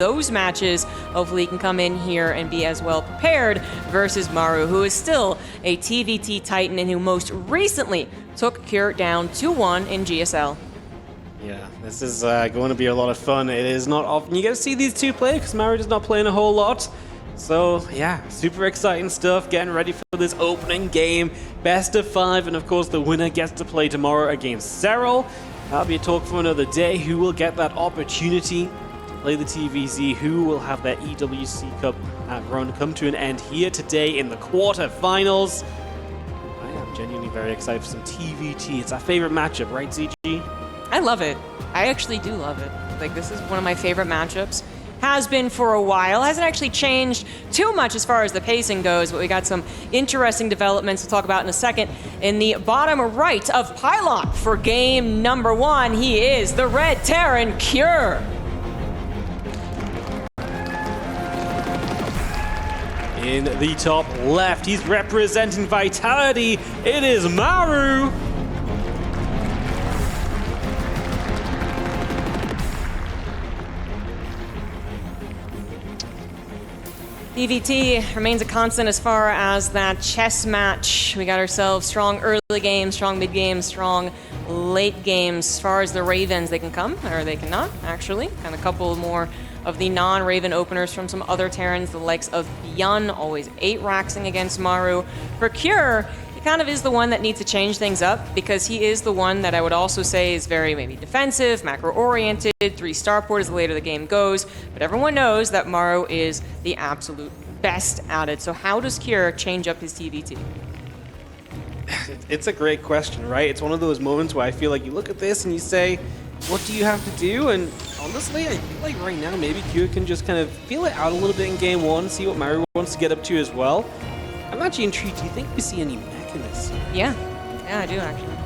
those matches. Hopefully he can come in here and be as well prepared versus Maru, who is still a TVT Titan and who most recently took Cure down 2-1 in GSL. Yeah, this is going to be a lot of fun. It is not often you get to see these two play because Maru does not play in a whole lot. So yeah, super exciting stuff, getting ready for this opening game, best of 5, and of course the winner gets to play tomorrow against Serral. That'll be a talk for another day. Who will get that opportunity to play the TVZ? Who will have their EWC Cup run come to an end here today in the quarterfinals? I am genuinely very excited for some TVT. It's our favorite matchup, right, ZG? I love it. I actually do love it. Like, this is one of my favorite matchups. Has been for a while. Hasn't actually changed too much as far as the pacing goes, but we got some interesting developments to talk about in a second. In the bottom right of Pylon for game number 1, he is the Red Terran Cure. In the top left, he's representing Vitality. It is Maru. TVT remains a constant as far as that chess match. We got ourselves strong early games, strong mid games, strong late games. As far as the Ravens, they can come, or they cannot, actually. And a couple more of the non-Raven openers from some other Terrans, the likes of Byun, always 8-raxing against Maru. For Cure, he kind of is the one that needs to change things up because he is the one that I would also say is very maybe defensive, macro-oriented, 3-starport as the later the game goes, but everyone knows that Maru is the absolute best at it. So how does Cure change up his TVT? It's a great question, right? It's one of those moments where I feel like you look at this and you say, what do you have to do? And honestly, I feel like right now maybe Cure can just kind of feel it out a little bit in game 1, see what Maru wants to get up to as well. I'm actually intrigued. Do you think we see any mech in this? Yeah, I do actually.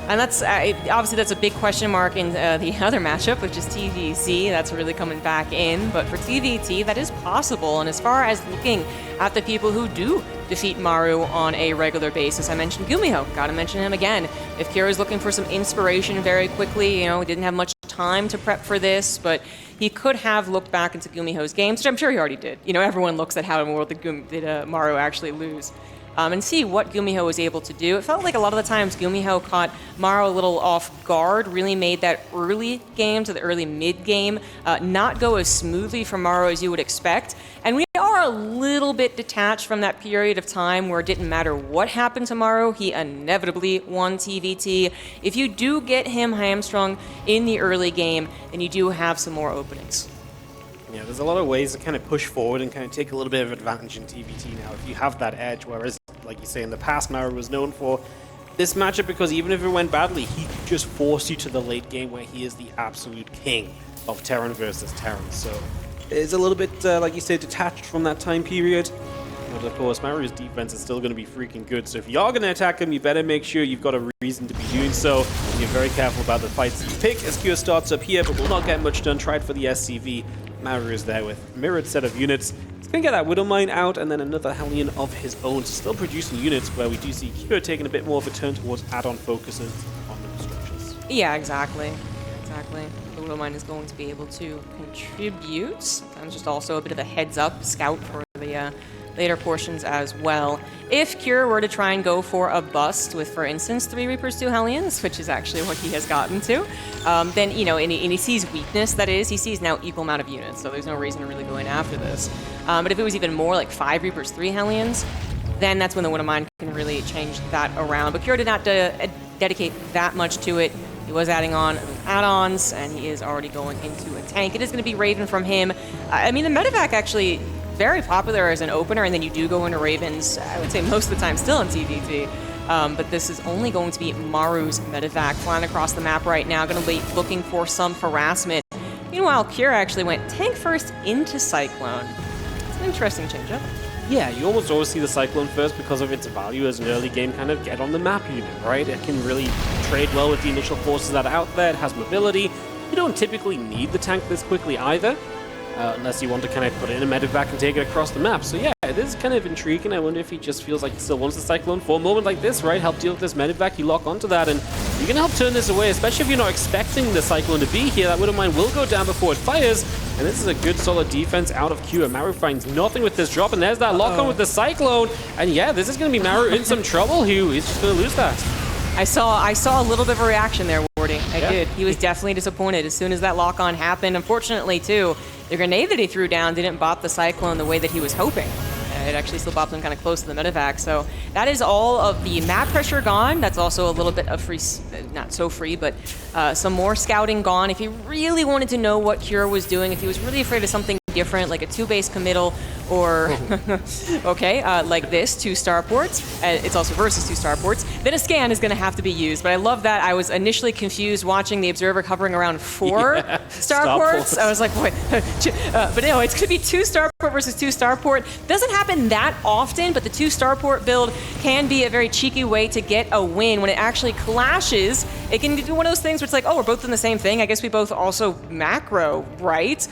And that's obviously that's a big question mark in the other matchup, which is TVZ. That's really coming back in. But for TVT, that is possible. And as far as looking at the people who do defeat Maru on a regular basis, I mentioned Gumiho. Gotta mention him again. If Kira is looking for some inspiration very quickly, you know, he didn't have much time to prep for this, but he could have looked back into Gumiho's games, which I'm sure he already did. You know, everyone looks at how in the world did Maru actually lose. And see what Gumiho was able to do. It felt like a lot of the times Gumiho caught Maru a little off guard, really made that early game to the early mid game not go as smoothly for Maru as you would expect. And we are a little bit detached from that period of time where it didn't matter what happened to Maru, he inevitably won TVT. If you do get him hamstrung in the early game, then you do have some more openings. Yeah, there's a lot of ways to kind of push forward and kind of take a little bit of advantage in TVT now if you have that edge, whereas, like you say, in the past, Maru was known for this matchup because even if it went badly, he could just force you to the late game where he is the absolute king of Terran versus Terran. So it's a little bit, like you say, detached from that time period. But of course, Maru's defense is still going to be freaking good. So if you are going to attack him, you better make sure you've got a reason to be doing so. And you're very careful about the fights that you pick. As Cure starts up here, but will not get much done. Tried for the SCV. Maru is there with a mirrored set of units. He's going to get that Widow Mine out and then another Hellion of his own. Still producing units where we do see Cure taking a bit more of a turn towards add-on focuses on the structures. Yeah, exactly. The Widow Mine is going to be able to contribute. Sometimes just also a bit of a heads-up scout for the later portions as well. If Cure were to try and go for a bust with, for instance, 3 Reapers, 2 Hellions, which is actually what he has gotten to, then, you know, and he sees weakness, that is, he sees now equal amount of units, so there's no reason to really go in after this. But if it was even more like 5 Reapers, 3 Hellions, then that's when the Widow Mine can really change that around. But Cure did not dedicate that much to it. He was adding on add-ons, and he is already going into a tank. It is going to be Raven from him. I mean, the medevac actually very popular as an opener, and then you do go into Ravens, I would say most of the time still in TVT. But this is only going to be Maru's medevac flying across the map right now, going to be looking for some harassment. Meanwhile, Cure actually went tank first into Cyclone. It's an interesting change-up. Yeah, you almost always see the Cyclone first because of its value as an early game kind of get on the map unit, right? It can really trade well with the initial forces that are out there. It has mobility. You don't typically need the tank this quickly either, unless you want to kind of put it in a medevac and take it across the map. So yeah, it is kind of intriguing. I wonder if he just feels like he still wants the Cyclone for a moment like this, right? Help deal with this medevac, you lock onto that, and you can help turn this away, especially if you're not expecting the Cyclone to be here. That Widow Mine will go down before it fires, and this is a good solid defense out of Q. Maru finds nothing with this drop, and there's that lock-on with the Cyclone. And yeah, this is going to be Maru in some trouble. He's just going to lose that. I saw a little bit of a reaction there, Wardy. I did. He was definitely disappointed as soon as that lock-on happened. Unfortunately, too, the grenade that he threw down didn't bop the Cyclone the way that he was hoping. It actually still bopped him kind of close to the medevac. So that is all of the map pressure gone. That's also a little bit of free, not so free, but some more scouting gone. If he really wanted to know what Cure was doing, if he was really afraid of something different, like a 2-base committal, or like this, 2 starports. It's also versus 2 starports. Then a scan is going to have to be used. But I love that. I was initially confused watching the observer hovering around 4 starports. I was like, what? But no, it's going to be 2 starport versus 2 starport. Doesn't happen that often, but the 2 starport build can be a very cheeky way to get a win. When it actually clashes, it can be one of those things where it's like, oh, we're both in the same thing. I guess we both also macro, right?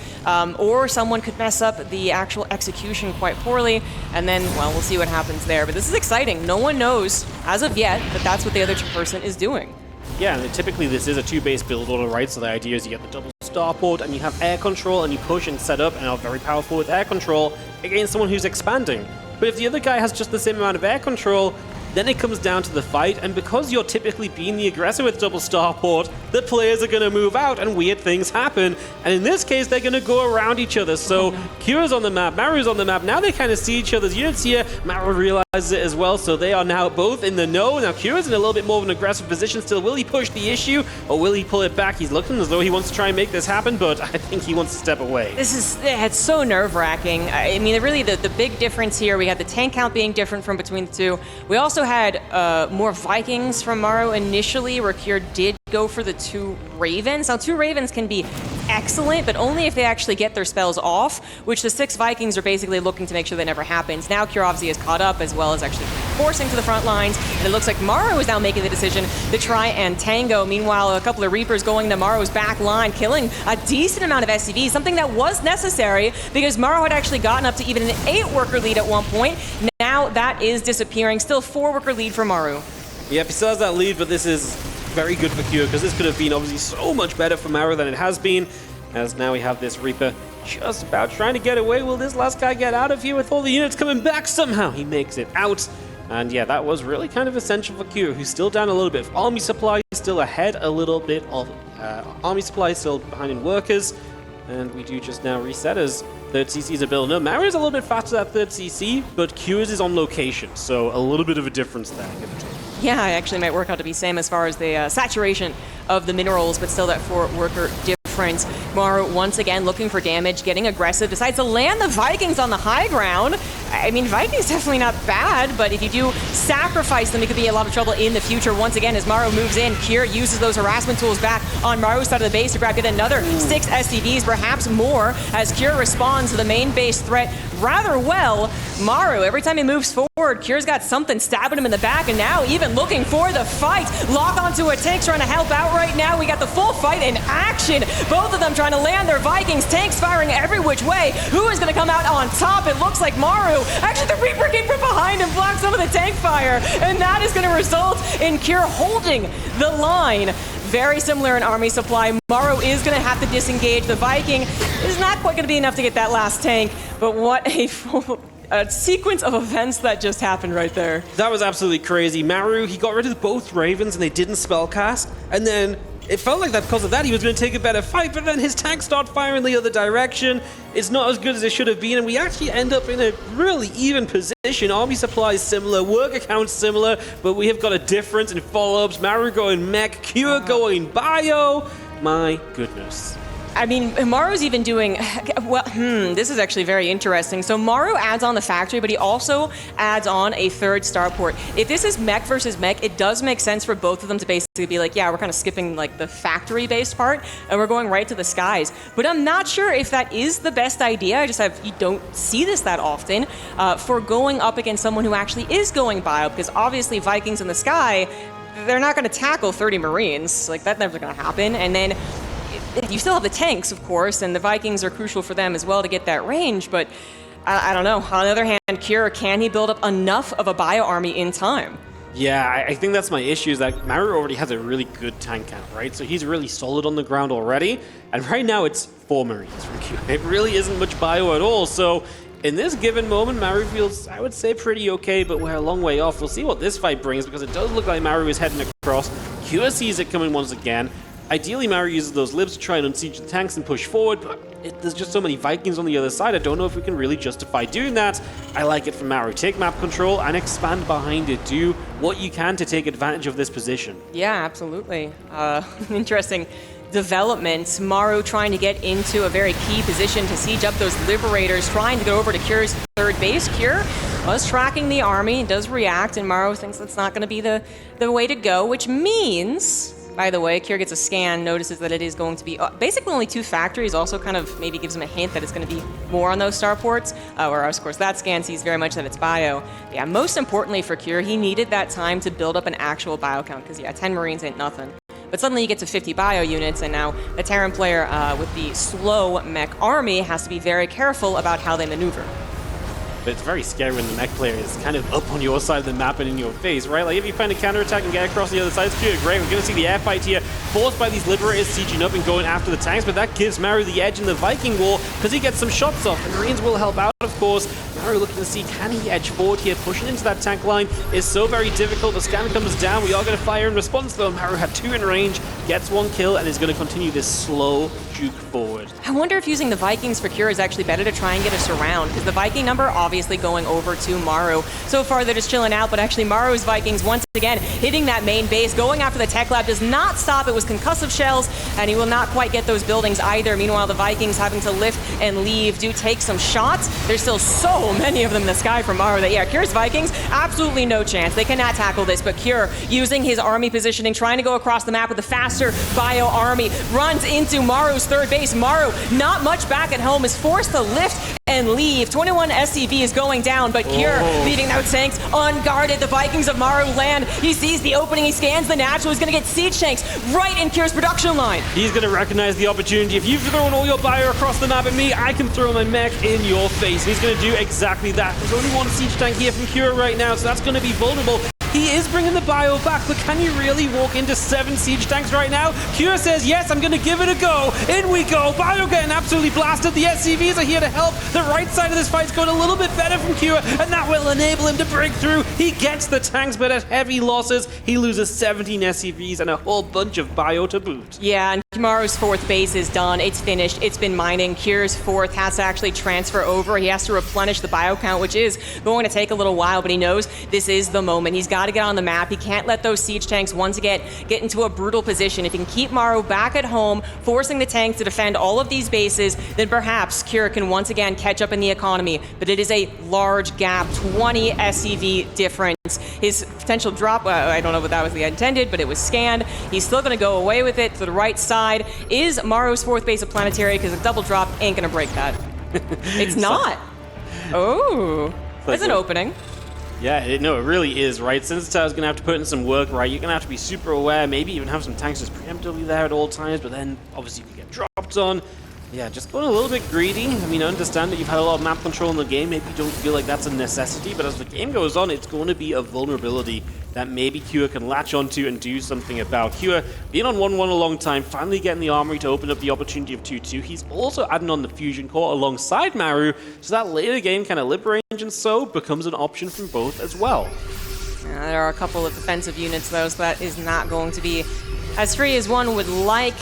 Or someone could mess up the actual execution quite poorly, and then, well, we'll see what happens there. But this is exciting. No one knows, as of yet, that that's what the other person is doing. Yeah, and typically this is a 2-base build order, right? So the idea is you get the double starport, and you have air control, and you push and set up, and are very powerful with air control against someone who's expanding. But if the other guy has just the same amount of air control, then it comes down to the fight, and because you're typically being the aggressor with double starport, the players are going to move out and weird things happen. And in this case, they're going to go around each other. So Kira's on the map, Maru's on the map. Now they kind of see each other's units here. Maru realizes it as well, so they are now both in the know. Now Kira's in a little bit more of an aggressive position still. Will he push the issue, or will he pull it back? He's looking as though he wants to try and make this happen, but I think he wants to step away. It's so nerve-wracking. I mean, really the big difference here, we had the tank count being different from between the two. We also had more Vikings from Maru initially, where Kier did go for the 2 Ravens. Now, 2 Ravens can be excellent, but only if they actually get their spells off, which the 6 Vikings are basically looking to make sure that never happens. Now, Kier obviously is caught up, as well as actually forcing to the front lines, and it looks like Maru is now making the decision to try and tango. Meanwhile, a couple of Reapers going to Maru's back line, killing a decent amount of SCVs, something that was necessary because Maru had actually gotten up to even an 8-worker lead at one point. Now that is disappearing. Still 4-worker lead for Maru. Yep, he still has that lead, but this is very good for Q, because this could have been obviously so much better for Maru than it has been, as now we have this Reaper just about trying to get away. Will this last guy get out of here with all the units coming back? Somehow he makes it out. And yeah, that was really kind of essential for Q, who's still down a little bit. Army supply still ahead a little bit of army supply still behind in workers. And we do just now reset as 3rd CC's a build. No, Maru is a little bit faster at 3rd CC, but Q's is on location, so a little bit of a difference there. Yeah, it actually might work out to be same as far as the saturation of the minerals, but still that 4-worker difference. Maru once again looking for damage, getting aggressive, decides to land the Vikings on the high ground. I mean, Vikings definitely not bad, but if you do sacrifice them, it could be a lot of trouble in the future. Once again, as Maru moves in, Kier uses those harassment tools back on Maru's side of the base to grab yet another 6 SCVs, perhaps more, as Kier responds to the main base threat rather well. Maru, every time he moves forward, Kier's got something stabbing him in the back, and now even looking for the fight. Lock onto a tank, trying to help out right now. We got the full fight in action. Both of them trying to land their Vikings. Tanks firing every which way. Who is going to come out on top? It looks like Maru. Actually, the Reaper came from behind and blocked some of the tank fire, and that is going to result in Kier holding the line. Very similar in army supply. Maru is going to have to disengage. The Viking is not quite going to be enough to get that last tank, but what a sequence of events that just happened right there. That was absolutely crazy. Maru, he got rid of both Ravens and they didn't spellcast, and then it felt like that because of that he was going to take a better fight, but then his tanks start firing the other direction. It's not as good as it should have been, and we actually end up in a really even position. Army supply is similar, worker count similar, but we have got a difference in follow-ups. Maru going mech, Cure going bio. My goodness. I mean, Maru's even doing, well, this is actually very interesting. So Maru adds on the factory, but he also adds on a 3rd starport. If this is mech versus mech, it does make sense for both of them to basically be like, yeah, we're kind of skipping like the factory-based part, and we're going right to the skies. But I'm not sure if that is the best idea. You don't see this that often, for going up against someone who actually is going bio, because obviously Vikings in the sky, they're not going to tackle 30 Marines. Like, that's never going to happen. And then you still have the tanks, of course, and the Vikings are crucial for them as well to get that range, but I don't know. On the other hand, Kier, can he build up enough of a bio army in time? Yeah, I think that's my issue, is that Maru already has a really good tank count, right? So he's really solid on the ground already, and right now it's 4 Marines from Q. It really isn't much bio at all, so in this given moment, Maru feels, I would say, pretty okay, but we're a long way off. We'll see what this fight brings, because it does look like Maru is heading across. Q sees it coming once again. Ideally, Maru uses those libs to try and unsiege the tanks and push forward, but there's just so many Vikings on the other side. I don't know if we can really justify doing that. I like it from Maru. Take map control and expand behind it. Do what you can to take advantage of this position. Yeah, absolutely. Interesting developments. Maru trying to get into a very key position to siege up those Liberators, trying to go over to Cure's third base. Cure was tracking the army, does react, and Maru thinks that's not going to be the way to go, which means... By the way, Cure gets a scan, notices that it is going to be basically only 2 factories, also kind of maybe gives him a hint that it's going to be more on those starports, whereas, of course, that scan sees very much that it's bio. Yeah, most importantly for Cure, he needed that time to build up an actual bio count, because, yeah, 10 Marines ain't nothing. But suddenly you get to 50 bio units, and now the Terran player with the slow mech army has to be very careful about how they maneuver. But it's very scary when the mech player is kind of up on your side of the map and in your face, right? Like, if you find a counterattack and get across the other side, it's pretty great. We're going to see the air fight here, forced by these Liberators sieging up and going after the tanks, but that gives Maru the edge in the Viking war, because he gets some shots off. The Marines will help out, of course. Maru looking to see, can he edge forward here? Pushing into that tank line is so very difficult. The scan comes down. We are going to fire in response, though. Maru had 2 in range, gets 1 kill, and is going to continue this slow juke forward. I wonder if using the Vikings for Cure is actually better to try and get us around, because the Viking number obviously going over to Maru. So far they're just chilling out, but actually Maru's Vikings once again hitting that main base, going after the tech lab, does not stop. It was concussive shells, and he will not quite get those buildings either. Meanwhile, the Vikings having to lift and leave do take some shots. There's still so many of them in the sky from Maru that, yeah, Cure's Vikings, absolutely no chance. They cannot tackle this, but Cure using his army positioning, trying to go across the map with a faster bio army, runs into Maru's third base. Maru, not much back at home, is forced to lift and leave. 21 SCV is going down, but Cure leading out tanks unguarded. The Vikings of Maru land. He sees the opening, he scans the natural. He's going to get siege tanks right in Cure's production line. He's going to recognize the opportunity. If you've thrown all your bio across the map at me, I can throw my mech in your face. He's going to do exactly that. There's only 1 siege tank here from Cure right now, so that's going to be vulnerable. He is bringing the bio back, but can you really walk into 7 siege tanks right now? Cure says, yes, I'm going to give it a go. In we go. Bio getting absolutely blasted. The SCVs are here to help. The right side of this fight's going a little bit better from Cure, and that will enable him to break through. He gets the tanks, but at heavy losses, he loses 17 SCVs and a whole bunch of bio to boot. Yeah, and Maru's 4th base is done. It's finished. It's been mining. Cure's 4th has to actually transfer over. He has to replenish the bio count, which is going to take a little while, but he knows this is the moment. He's got to get on the map. He can't let those siege tanks once again get into a brutal position. If he can keep Maru back at home, forcing the tanks to defend all of these bases, then perhaps Cure can once again catch up in the economy. But it is a large gap, 20 SCV difference. His potential drop, I don't know what that was intended, but it was scanned. He's still going to go away with it to the right side. Is Maru's 4th base a planetary? Because a double drop ain't going to break that. It's not. Oh, there's an opening. Yeah, it really is, right? Sensitize is going to have to put in some work, right? You're going to have to be super aware, maybe even have some tanks just preemptively there at all times, but then obviously you get dropped on. Yeah, just going a little bit greedy. I mean, I understand that you've had a lot of map control in the game. Maybe you don't feel like that's a necessity, but as the game goes on, it's going to be a vulnerability that maybe Cure can latch onto and do something about. Cure being on 1-1 a long time, finally getting the armory to open up the opportunity of 2-2. He's also adding on the fusion core alongside Maru, so that later game kind of lip-range and so becomes an option from both as well. There are a couple of defensive units, though, so that is not going to be as free as one would like.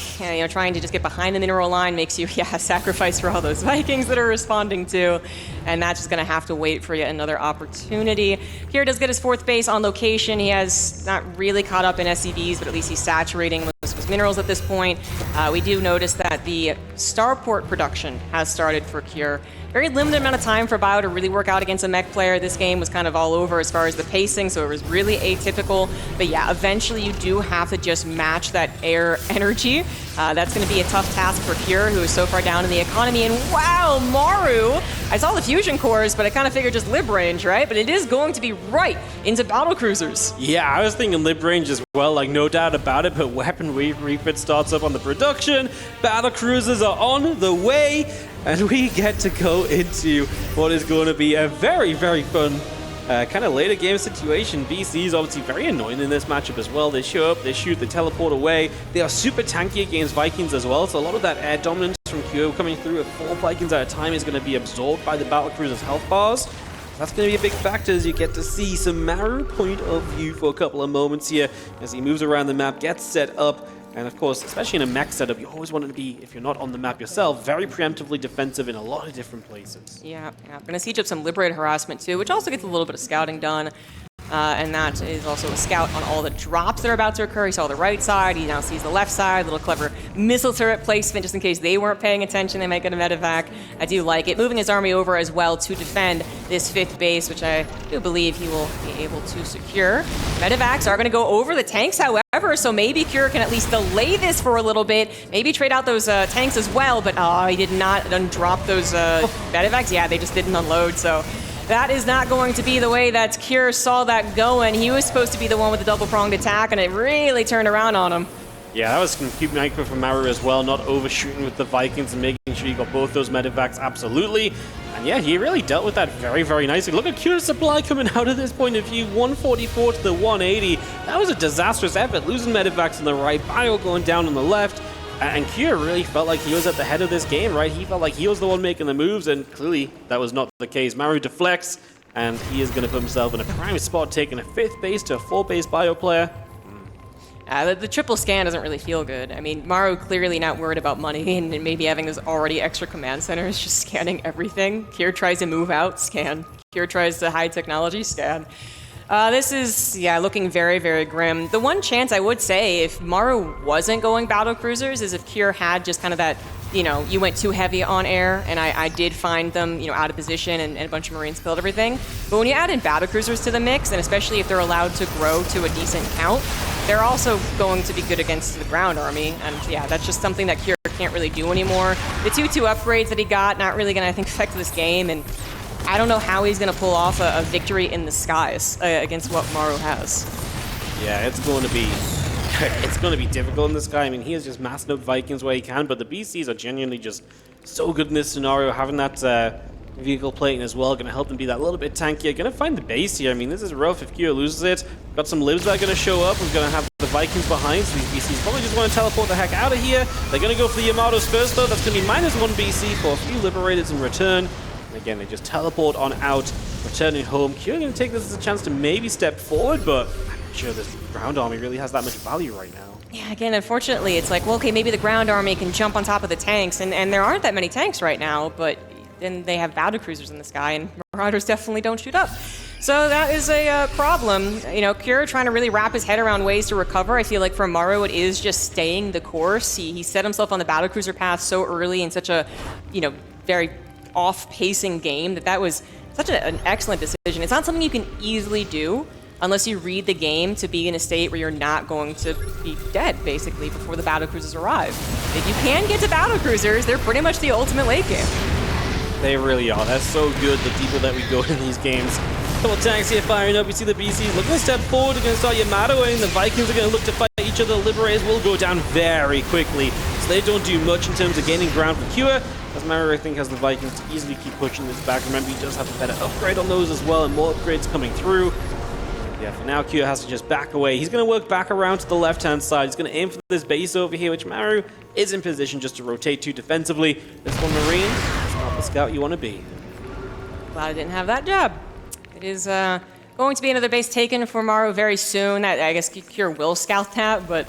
Trying to just get behind the mineral line makes you, sacrifice for all those Vikings that are responding to, and that's just going to have to wait for yet another opportunity. Cure does get his 4th base on location. He has not really caught up in SCVs, but at least he's saturating with minerals at this point. We do notice that the starport production has started for Cure. Very limited amount of time for Bio to really work out against a mech player. This game was kind of all over as far as the pacing, so it was really atypical. But yeah, eventually you do have to just match that air energy. That's going to be a tough task for Cure, who is so far down in the economy. And wow, Maru! I saw the fusion cores, but I kind of figured just lib range, right? But it is going to be right into Battlecruisers. Yeah, I was thinking lib range as well, like no doubt about it, but weapon refit starts up on the production. Battlecruisers are on the way, and we get to go into what is going to be a very, very fun kind of later game situation. BC is obviously very annoying in this matchup as well. They show up, they shoot, they teleport away. They are super tanky against Vikings as well, so a lot of that air dominance from Q coming through at 4 Vikings at a time is going to be absorbed by the Battlecruiser's health bars. That's going to be a big factor as you get to see some Maru point of view for a couple of moments here as he moves around the map, gets set up. And of course, especially in a mech setup, you always want to be, if you're not on the map yourself, very preemptively defensive in a lot of different places. Yeah. We're going to siege up some Liberated Harassment too, which also gets a little bit of scouting done. And that is also a scout on all the drops that are about to occur. He saw the right side, he now sees the left side, little clever missile turret placement just in case they weren't paying attention, they might get a medevac. I do like it. Moving his army over as well to defend this 5th base, which I do believe he will be able to secure. Medevacs are going to go over the tanks, however, so maybe Cure can at least delay this for a little bit, maybe trade out those tanks as well, but he did not undrop those medevacs. Yeah, they just didn't unload, so that is not going to be the way that Cure saw that going. He was supposed to be the one with the double-pronged attack, and it really turned around on him. Yeah, that was some cute micro from Maru as well, not overshooting with the Vikings and making sure you got both those medevacs absolutely. And yeah, he really dealt with that very, very nicely. Look at Cure's supply coming out of this point of view, 144 to the 180. That was a disastrous effort, losing medevacs on the right, Bio going down on the left. And Cure really felt like he was at the head of this game, right? He felt like he was the one making the moves, and clearly that was not the case. Maru deflects, and he is going to put himself in a prime spot, taking a 5th base to a 4th base Bio player. The triple scan doesn't really feel good. I mean, Maru clearly not worried about money and maybe having those already extra command centers, just scanning everything. Cure tries to move out, scan. Cure tries to hide technology, scan. This is, looking very, very grim. The one chance I would say if Maru wasn't going Battlecruisers is if Cure had just kind of that, you went too heavy on air, and I did find them, out of position, and a bunch of Marines killed everything. But when you add in Battlecruisers to the mix, and especially if they're allowed to grow to a decent count, they're also going to be good against the ground army. And yeah, that's just something that Cure can't really do anymore. The 2-2 upgrades that he got, not really going to, I think, affect this game, and I don't know how he's going to pull off a victory in the skies against what Maru has. Yeah, it's going to be difficult in this guy. I mean, he is just massing up Vikings where he can, but the BCs are genuinely just so good in this scenario. Having that vehicle plating as well, going to help them be that little bit tankier. Going to find the base here. I mean, this is rough if Q loses it. Got some libs that are going to show up. We're going to have the Vikings behind, so these BCs probably just want to teleport the heck out of here. They're going to go for the Yamatos first, though. That's going to be -1 BC for a few Liberators in return. And again, they just teleport on out, returning home. Q going to take this as a chance to maybe step forward, but I'm not sure this ground army really has that much value right now. Yeah, again, unfortunately, it's like, well, okay, maybe the ground army can jump on top of the tanks, and there aren't that many tanks right now, but then they have Battlecruisers in the sky, and Marauders definitely don't shoot up. So that is a problem. Cure trying to really wrap his head around ways to recover. I feel like for Maru, it is just staying the course. He set himself on the Battlecruiser path so early in such a, very off-pacing game that was such an excellent decision. It's not something you can easily do unless you read the game to be in a state where you're not going to be dead, basically, before the Battlecruisers arrive. If you can get to Battlecruisers, they're pretty much the ultimate late game. They really are. That's so good, the deeper that we go in these games. Couple tanks here firing up. We see the BCs looking to step forward. They're going to start Yamato, and the Vikings are going to look to fight each other. The Liberators will go down very quickly, so they don't do much in terms of gaining ground for Cure. As Maru, I think, has the Vikings to easily keep pushing this back. Remember, he does have a better upgrade on those as well, and more upgrades coming through. Yeah, for now, Q has to just back away. He's going to work back around to the left-hand side. He's going to aim for this base over here, which Maru is in position just to rotate to defensively. This one, Marine, is not the scout you want to be. Glad I didn't have that job. It is going to be another base taken for Maru very soon. I guess Cure will scout that, but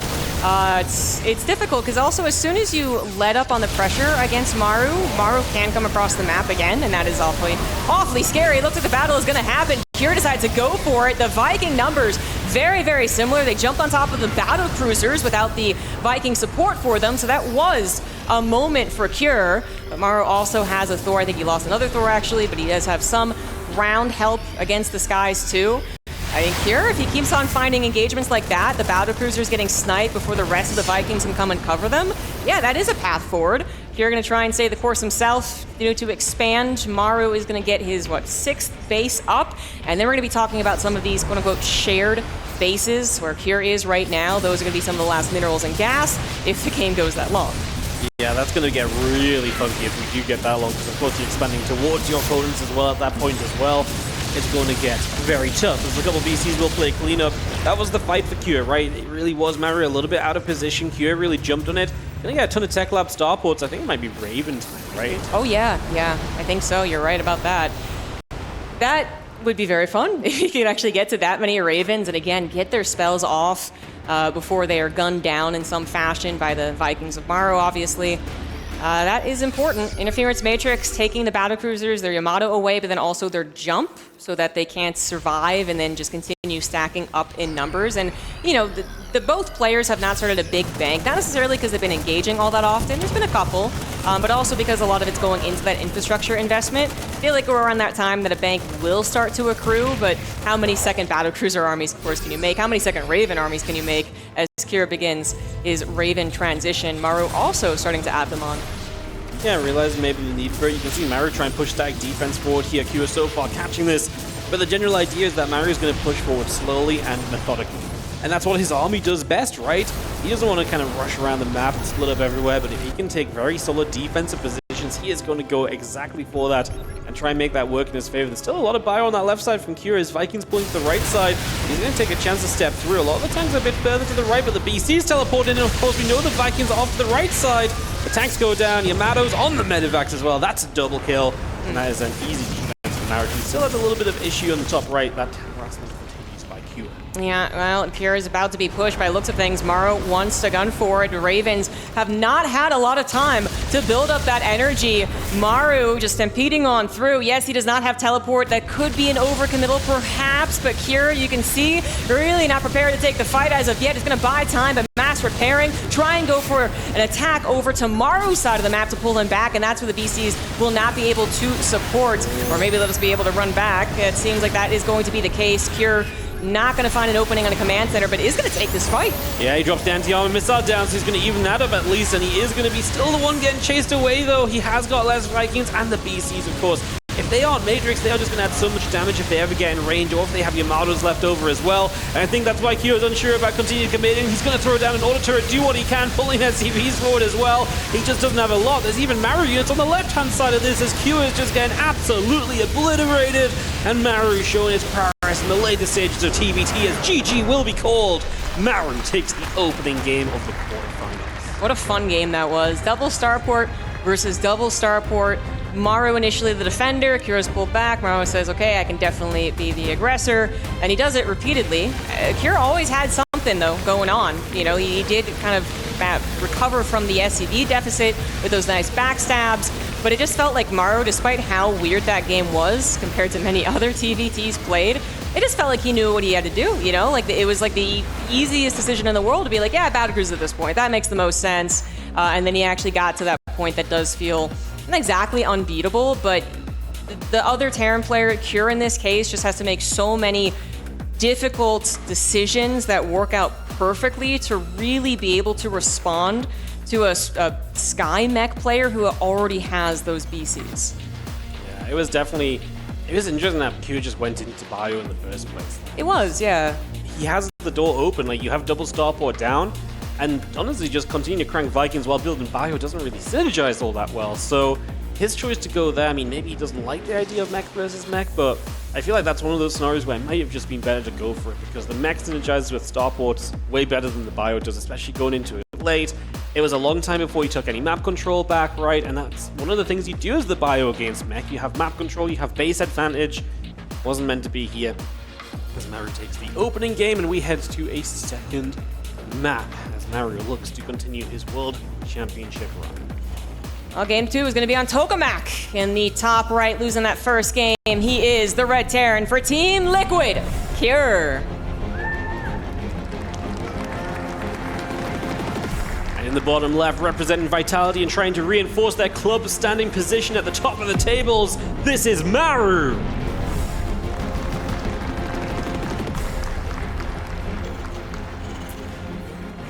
it's difficult because also as soon as you let up on the pressure against Maru can come across the map again, and that is awfully scary. It looks like the battle is going to happen. Cure decides to go for it. The Viking numbers very, very similar. They jumped on top of the Battlecruisers without the Viking support for them, so that was a moment for Cure. But Maru also has a Thor. I think he lost another Thor actually, but he does have some ground help against the skies too. I think Cure, if he keeps on finding engagements like that, the Battlecruisers getting sniped before the rest of the Vikings can come and cover them, yeah, that is a path forward. Cure going to try and stay the course himself, to expand. Maru is going to get his, 6th base up, and then we're going to be talking about some of these quote-unquote shared bases where Cure is right now. Those are going to be some of the last minerals and gas if the game goes that long. Yeah, that's going to get really funky if we do get that long, because of course you're expanding towards your opponents as well at that point as well. it's going to get very tough. As a couple BCs will play cleanup. That was the fight for Cure, right? It really was. Maru a little bit out of position. Cure really jumped on it. Gonna get a ton of Tech Lab starports. I think it might be Raven time, right? Oh yeah, I think so. You're right about that. That would be very fun if you could actually get to that many Ravens and again get their spells off before they are gunned down in some fashion by the Vikings of Maru, obviously. That is important. Interference Matrix taking the Battlecruisers, their Yamato away, but then also their jump so that they can't survive and then just continue stacking up in numbers. And, you know, the both players have not started a big bank, not necessarily because they've been engaging all that often. There's been a couple, but also because a lot of it's going into that infrastructure investment. I feel like we're around that time that a bank will start to accrue, but how many second Battlecruiser armies, of course, can you make? How many second Raven armies can you make as Kira begins his Raven transition? Maru also starting to add them on. Yeah, realizing maybe the need for it. You can see Maru try and push stack defense forward here. Kira so far catching this, but the general idea is that Maru is going to push forward slowly and methodically. And that's what his army does best, right? He doesn't want to kind of rush around the map and split up everywhere, but if he can take very solid defensive positions, he is going to go exactly for that and try and make that work in his favor. There's still a lot of bio on that left side from Kira. His Vikings pulling to the right side. He's going to take a chance to step through. A lot of the tanks are a bit further to the right, but the BCs teleport in, and of course we know the Vikings are off to the right side. The tanks go down. Yamato's on the medevacs as well. That's a double kill, and that is an easy defense for Maru. He still has a little bit of issue on the top right. That harassment continues by Kira. Yeah, well, Kira is about to be pushed by looks of things. Maru wants to gun forward. The Ravens have not had a lot of time to build up that energy. Maru just stampeding on through. Yes, he does not have teleport. That could be an overcommittal perhaps, but Kira, you can see, really not prepared to take the fight as of yet. He's going to buy time, but mass repairing, try and go for an attack over to Maru's side of the map to pull him back, and that's where the BCs will not be able to support, or maybe they'll just be able to run back. It seems like that is going to be the case. Kira not going to find an opening on a command center, but is going to take this fight. Yeah, he drops the anti-armor missile down, so he's going to even that up at least, and he is going to be still the one getting chased away, though. He has got less Vikings, and the BCs, of course. If they aren't Matrix, they are just going to add so much damage if they ever get in range, or if they have Yamatos left over as well. And I think that's why Kyo's unsure about continuing committing. He's going to throw down an auto turret, do what he can, pulling SCVs forward as well. He just doesn't have a lot. There's even Maru units on the left-hand side of this, as Kyo is just getting absolutely obliterated. And Maru showing his prowess in the later stages of TVT, as GG will be called. Maru takes the opening game of the quarterfinals. What a fun game that was. Double starport versus double starport. Maru initially the defender, Kira's pulled back. Maru says, okay, I can definitely be the aggressor, and he does it repeatedly. Kira always had something, though, going on. You know, he did kind of recover from the SCV deficit with those nice backstabs, but it just felt like Maru, despite how weird that game was compared to many other TVTs played, it just felt like he knew what he had to do, you know? Like, it was like the easiest decision in the world to be like, yeah, Battlecruiser at this point. That makes the most sense. And then he actually got to that point that does feel not exactly unbeatable, but the other Terran player, Cure in this case, just has to make so many difficult decisions that work out perfectly to really be able to respond to a Sky Mech player who already has those BCs. Yeah, it was interesting that Q just went into bio in the first place. It was, yeah. He has the door open, like you have double starport down, and honestly just continue to crank Vikings while building bio doesn't really synergize all that well. So his choice to go there, I mean, maybe he doesn't like the idea of mech versus mech, but I feel like that's one of those scenarios where it might have just been better to go for it, because the mech synergizes with starports way better than the bio does, especially going into it late. It was a long time before you took any map control back, right? And that's one of the things you do as the bio against mech. You have map control, you have base advantage. Wasn't meant to be here. As Maru takes the opening game, and we head to a second map as Maru looks to continue his World Championship run. Well, game 2 is going to be on Tokamak in the top right, losing that first game. He is the Red Terran for Team Liquid, Cure. And in the bottom left, representing Vitality and trying to reinforce their club standing position at the top of the tables, this is Maru.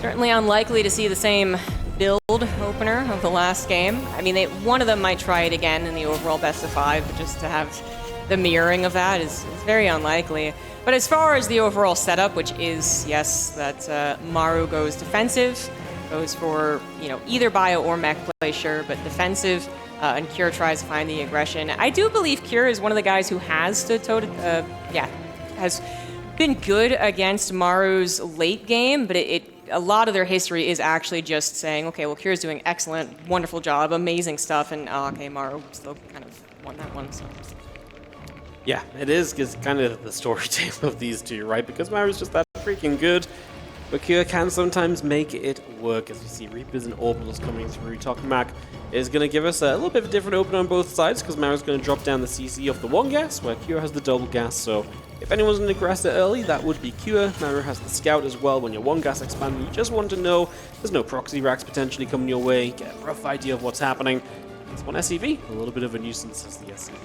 Certainly unlikely to see the same build opener of the last game. I mean, one of them might try it again in the overall best of 5, but just to have the mirroring of that is very unlikely. But as far as the overall setup, which is, yes, that Maru goes defensive, goes for, you know, either bio or mech play, sure, but defensive. and Cure tries to find the aggression. I do believe Cure is one of the guys who has stood toe to, has been good against Maru's late game, but a lot of their history is actually just saying, okay, well, Cure's doing excellent, wonderful job, amazing stuff, and okay, Maru still kind of won that one, so. Yeah, it is kind of the story tale of these two, right? Because Maru's just that freaking good, but Cure can sometimes make it work. As you see, Reapers and Orbitals coming through. Tokamak is going to give us a little bit of a different opener on both sides, because Maru's going to drop down the CC off the one gas, where Cure has the double gas, so if anyone's an aggressor early, that would be Cure. Maru has the scout as well. When you're one gas expanding, you just want to know there's no proxy racks potentially coming your way, get a rough idea of what's happening. It's one SCV, a little bit of a nuisance as the SCV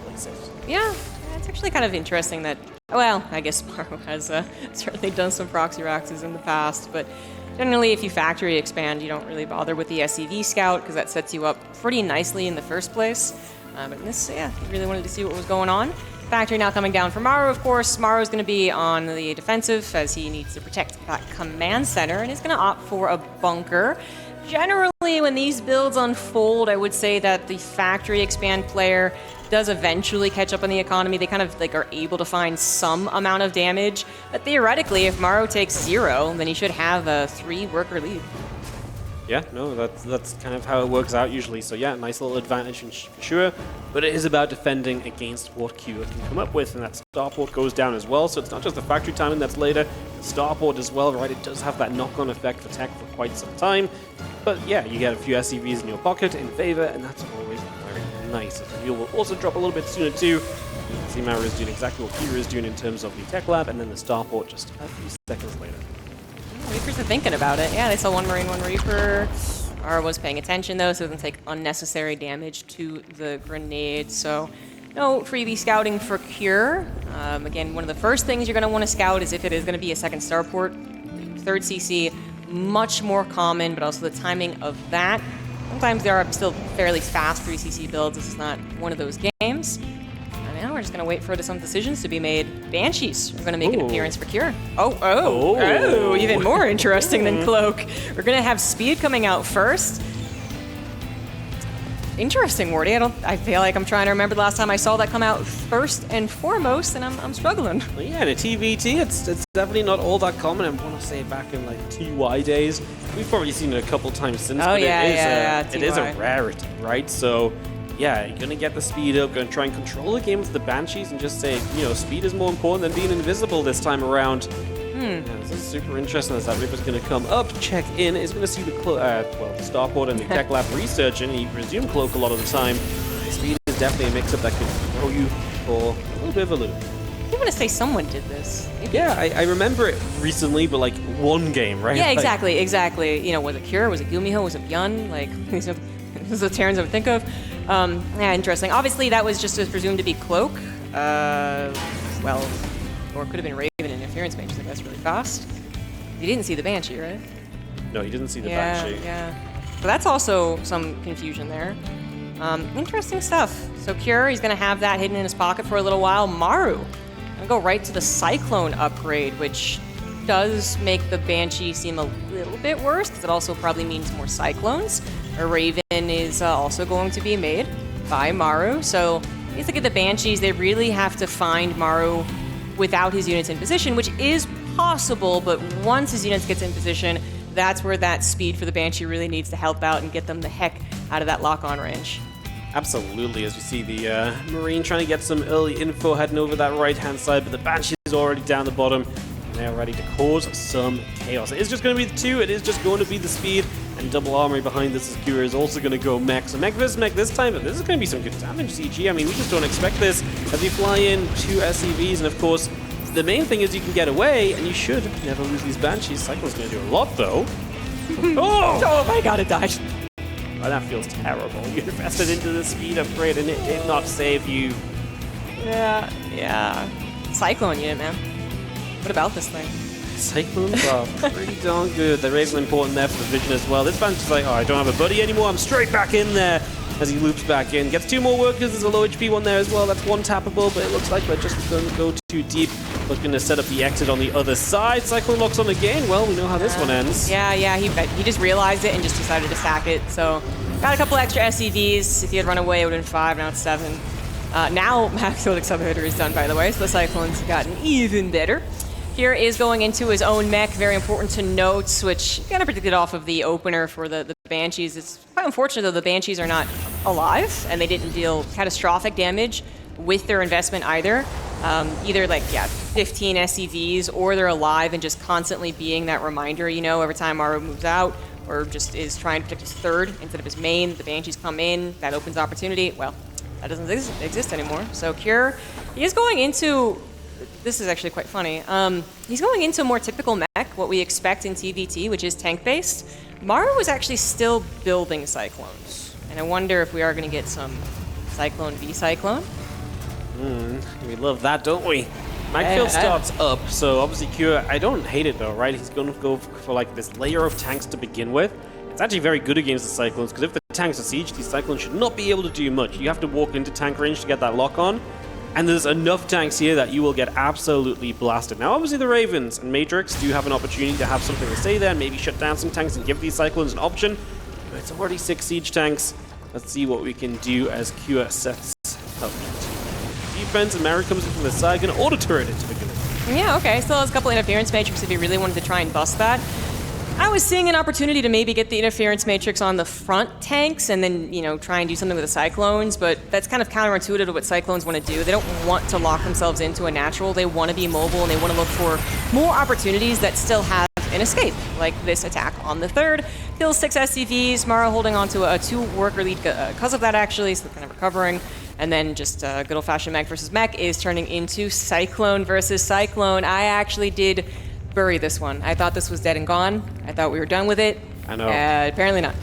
plays it. Yeah, it's actually kind of interesting that, well, I guess Maru has certainly done some proxy racks in the past, but generally if you factory expand, you don't really bother with the SCV scout because that sets you up pretty nicely in the first place. But in this, yeah, you really wanted to see what was going on. Factory now coming down for Maru, of course. Maru's going to be on the defensive as he needs to protect that command center, and he's going to opt for a bunker. Generally, when these builds unfold, I would say that the factory expand player does eventually catch up on the economy. They kind of like are able to find some amount of damage, but theoretically, if Maru takes 0, then he should have a 3-worker lead. Yeah, no, that's kind of how it works out usually. So yeah, nice little advantage for sure. But it is about defending against what Cure can come up with, and that starport goes down as well. So it's not just the factory timing that's later, the starport as well, right? It does have that knock-on effect for tech for quite some time. But yeah, you get a few SCVs in your pocket in favor, and that's always very nice. The fuel will also drop a little bit sooner too. You can see Maru is doing exactly what Cure is doing in terms of the tech lab, and then the starport just a few seconds later. Reapers are thinking about it. Yeah, they saw one Marine, one Reaper. R was paying attention, though, so it doesn't take unnecessary damage to the grenade. So no freebie scouting for Cure. Again, one of the first things you're going to want to scout is if it is going to be a second starport. Third CC, much more common, but also the timing of that. Sometimes there are still fairly fast 3CC builds. This is not one of those games. Now we're just going to wait for some decisions to be made. Banshees are going to make an appearance for Cure. Oh, even more interesting than Cloak. We're going to have Speed coming out first. Interesting, Wardy. I feel like I'm trying to remember the last time I saw that come out first and foremost, and I'm struggling. Well, yeah, in a TVT, it's definitely not all that common. I want to say back in like TY days, we've probably seen it a couple times since. Oh, but yeah, it is a rarity, right? So yeah, you're gonna get the speed up, gonna try and control the game with the Banshees and just say, you know, speed is more important than being invisible this time around. Yeah, this is super interesting as that Reaper's gonna come up, check in, is gonna see the starport and the tech lab research, and he resume Cloak a lot of the time. Speed is definitely a mix-up that could throw you for a little bit of a loop. I want to say someone did this. Maybe. Yeah, I remember it recently, but like one game, right? Yeah, like, exactly. You know, was it Cure? Was it Gumiho? Was it Yun? Like, these are the Terrans I would think of. Yeah, interesting. Obviously, that was just presumed to be Cloak. Well, or it could have been Raven interference mage, I guess, really fast. You didn't see the Banshee, right? No, he didn't see the Banshee. Yeah. So that's also some confusion there. Interesting stuff. So Cure, he's going to have that hidden in his pocket for a little while. Maru, going to go right to the Cyclone upgrade, which does make the Banshee seem a little bit worse, because it also probably means more Cyclones. A Raven is also going to be made by Maru. So you look at the Banshees, they really have to find Maru without his units in position, which is possible, but once his units gets in position, that's where that speed for the Banshee really needs to help out and get them the heck out of that lock-on range. Absolutely, as you see the Marine trying to get some early info heading over that right-hand side, but the Banshee is already down the bottom, and they're ready to cause some chaos. It is just going to be the two, it is just going to be the speed, and double armory behind this Cure is also going to go mech. So mech versus mech this time, but this is going to be some good damage, CG. I mean, we just don't expect this as you fly in 2 SCVs, and of course, the main thing is you can get away, and you should never lose these Banshees. Cyclone's going to do a lot, though. Oh my god, it died. Oh, that feels terrible. You invested into the speed upgrade, and it did not save you. Yeah. Cyclone unit, man. What about this thing? Cyclones are pretty darn good. They're really important there for the vision as well. This Banshee's like, oh, I don't have a buddy anymore. I'm straight back in there. As he loops back in. Gets 2 more workers. There's a low HP one there as well. That's 1 tappable, but it looks like we're just going to go too deep. Looking to set up the exit on the other side. Cyclone locks on again. Well, we know how this one ends. Yeah. He just realized it and just decided to sack it. So Got a couple extra SCVs. If he had run away, it would have been 5, now it's 7. Now Maxodic Subhitter is done, by the way, so the Cyclone's gotten even better. Here is going into his own mech, very important to note, which kind of predicted off of the opener for the Banshees. It's quite unfortunate, though, the Banshees are not alive, and they didn't deal catastrophic damage with their investment either. Either 15 SCVs, or they're alive and just constantly being that reminder, every time Maru moves out, or just is trying to protect his third instead of his main. The Banshees come in, that opens opportunity. Well, that doesn't exist anymore. So Cure, he is going into... This is actually quite funny. He's going into a more typical mech, what we expect in TVT, which is tank-based. Maru is actually still building Cyclones. And I wonder if we are going to get some Cyclone v Cyclone. We love that, don't we? Macfield starts up, so obviously Cure, I don't hate it though, right? He's going to go for this layer of tanks to begin with. It's actually very good against the Cyclones, because if the tanks are siege, these Cyclones should not be able to do much. You have to walk into tank range to get that lock on. And there's enough tanks here that you will get absolutely blasted. Now, obviously, the Ravens and Matrix do have an opportunity to have something to say there and maybe shut down some tanks and give these Cyclones an option. But it's already 6 siege tanks. Let's see what we can do as Cure sets up. Defense, and Maru comes in from the side, going to auto-turret it to begin with. Yeah, okay. Still has a couple interference matrix if he really wanted to try and bust that. I was seeing an opportunity to maybe get the interference matrix on the front tanks and then, try and do something with the Cyclones, but that's kind of counterintuitive to what Cyclones want to do. They don't want to lock themselves into a natural. They want to be mobile, and they want to look for more opportunities that still have an escape, like this attack on the third. Kills 6 SCVs, Maru holding on to a 2-worker lead because of that, actually, so kind of recovering. And then just good old-fashioned mech versus mech is turning into Cyclone versus Cyclone. I actually did bury this one. I thought this was dead and gone. I thought we were done with it. I know. Apparently not.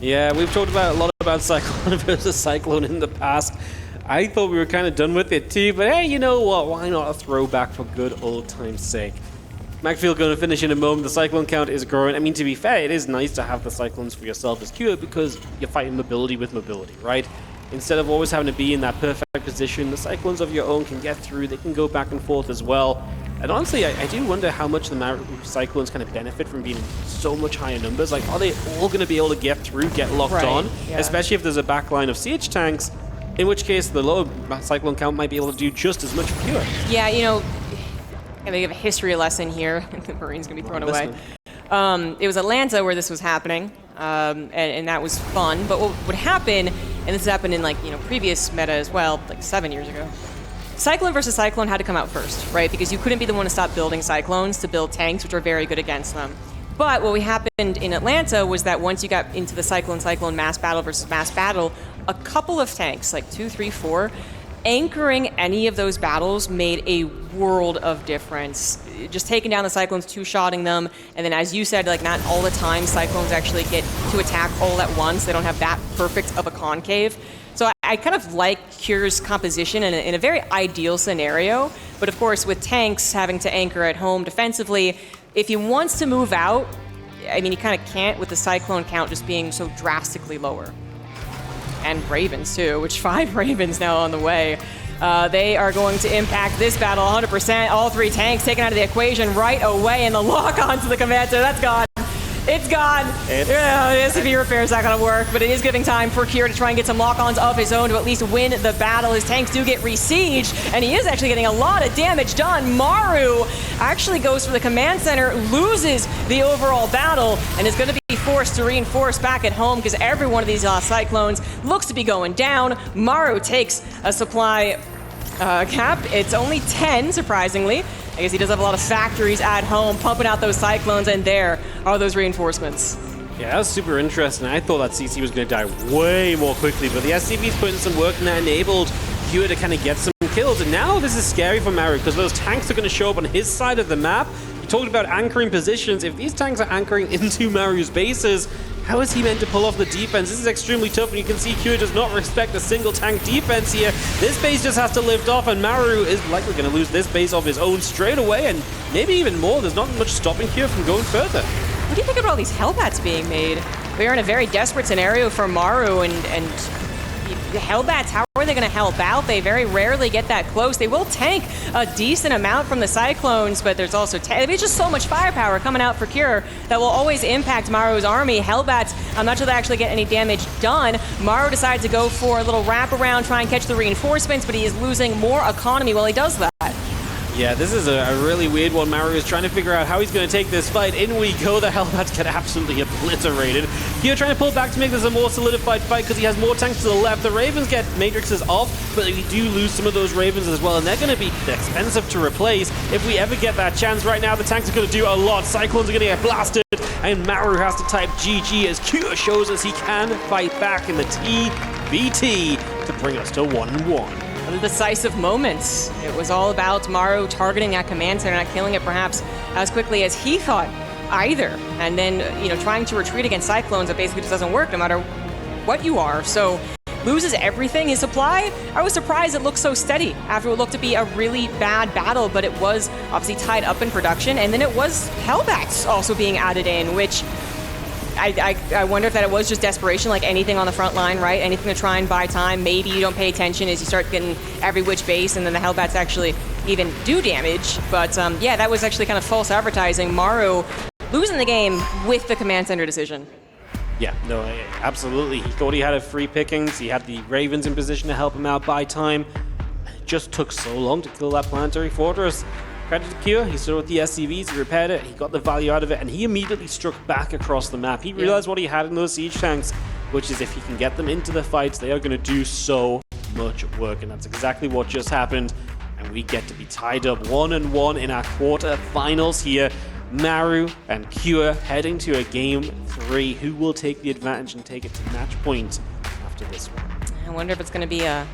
Yeah, we've talked a lot about Cyclone versus Cyclone in the past. I thought we were kind of done with it too, but hey, you know what? Why not a throwback for good old time's sake? Macfield going to finish in a moment. The Cyclone count is growing. I mean, to be fair, it is nice to have the Cyclones for yourself as Cure because you're fighting mobility with mobility, right? Instead of always having to be in that perfect position, the Cyclones of your own can get through. They can go back and forth as well. And honestly, I do wonder how much the Maru Cyclones kind of benefit from being in so much higher numbers. Like, are they all going to be able to get through, get locked on? Yeah. Especially if there's a backline of siege tanks, in which case the low Cyclone count might be able to do just as much for Cure. Yeah, I'm going to give a history lesson here. The Marine's going to be thrown away. It was Atlanta where this was happening, and that was fun. But what would happen, and this happened in previous meta as well, 7 years ago, Cyclone versus Cyclone had to come out first, right? Because you couldn't be the one to stop building Cyclones to build tanks, which are very good against them. But what happened in Atlanta was that once you got into the Cyclone mass battle versus mass battle, a couple of tanks, 2, 3, 4, anchoring any of those battles made a world of difference. Just taking down the Cyclones, 2-shotting them, and then as you said, not all the time Cyclones actually get to attack all at once. They don't have that perfect of a concave. So I kind of like Cure's composition in a very ideal scenario, but of course with tanks having to anchor at home defensively, if he wants to move out, I mean, he kind of can't with the Cyclone count just being so drastically lower. And Ravens too, which 5 Ravens now on the way. They are going to impact this battle 100%. All 3 tanks taken out of the equation right away, and the lock onto the command center, that's gone. It's gone. The SCV repair is not going to work, but it is giving time for Cure to try and get some lock-ons of his own to at least win the battle. His tanks do get re-sieged, and he is actually getting a lot of damage done. Maru actually goes for the command center, loses the overall battle, and is going to be forced to reinforce back at home because every one of these Cyclones looks to be going down. Maru takes a supply cap. It's only 10, surprisingly. I guess he does have a lot of factories at home pumping out those Cyclones, and there are those reinforcements. Yeah, that was super interesting. I thought that CC was going to die way more quickly, but the SCV's put in some work and that enabled Cure to kind of get some kills. And now this is scary for Maru because those tanks are going to show up on his side of the map. You talked about anchoring positions. If these tanks are anchoring into Maru's bases, how is he meant to pull off the defense? This is extremely tough, and you can see Cure does not respect a single tank defense here. This base just has to lift off, and Maru is likely going to lose this base of his own straight away, and maybe even more. There's not much stopping Cure from going further. What do you think about all these Hellbats being made? We are in a very desperate scenario for Maru, and the Hellbats, how are are they going to help out? They very rarely get that close. They will tank a decent amount from the Cyclones, but there's also there's just so much firepower coming out for Cure that will always impact Maru's army. Hellbats, I'm not sure they actually get any damage done. Maru decides to go for a little wraparound, try and catch the reinforcements, but he is losing more economy while he does that. Yeah, this is a really weird one. Maru is trying to figure out how he's going to take this fight. In we go. The Hellbats get absolutely obliterated. Here trying to pull back to make this a more solidified fight because he has more tanks to the left. The Ravens get matrixes off, but we do lose some of those Ravens as well, and they're going to be expensive to replace if we ever get that chance. Right now, the tanks are going to do a lot. Cyclones are going to get blasted, and Maru has to type GG as Q shows us he can fight back in the TBT to bring us to 1-1. The decisive moments. It was all about Maru targeting that command center, not killing it perhaps as quickly as he thought either. And then, trying to retreat against Cyclones, that basically just doesn't work no matter what you are. So loses everything. His supply, I was surprised it looked so steady after what looked to be a really bad battle, but it was obviously tied up in production. And then it was Hellbats also being added in, which I wonder if that it was just desperation, like anything on the front line, right? Anything to try and buy time. Maybe you don't pay attention as you start getting every which base, and then the Hellbats actually even do damage. But yeah, that was actually kind of false advertising. Maru losing the game with the command center decision. Yeah, no, absolutely. He thought he had a free pickings. He had the Ravens in position to help him out by time. It just took so long to kill that planetary fortress. Credit to Q, he stood with the SCVs, he repaired it, he got the value out of it, and he immediately struck back across the map. He realized what he had in those siege tanks, which is if he can get them into the fights, they are going to do so much work, and that's exactly what just happened. And we get to be tied up 1-1 in our quarterfinals here. Maru and Cure heading to a game 3. Who will take the advantage and take it to match point after this one? I wonder if it's going to be a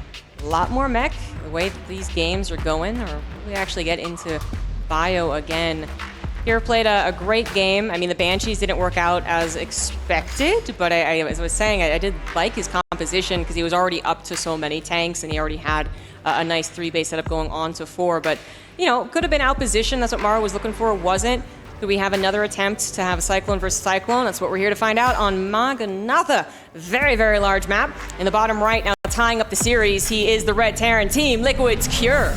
lot more mech, the way that these games are going, or will we actually get into bio again? Here played a great game. I mean, the Banshees didn't work out as expected, but as I was saying, I did like his composition because he was already up to so many tanks, and he already had a nice 3-base setup going on to 4, but, could have been outpositioned. That's what Maru was looking for. Wasn't. Do we have another attempt to have a Cyclone versus Cyclone? That's what we're here to find out on Maganatha. Very, very large map. In the bottom right, now tying up the series, he is the Red Terran team, Liquid's Cure.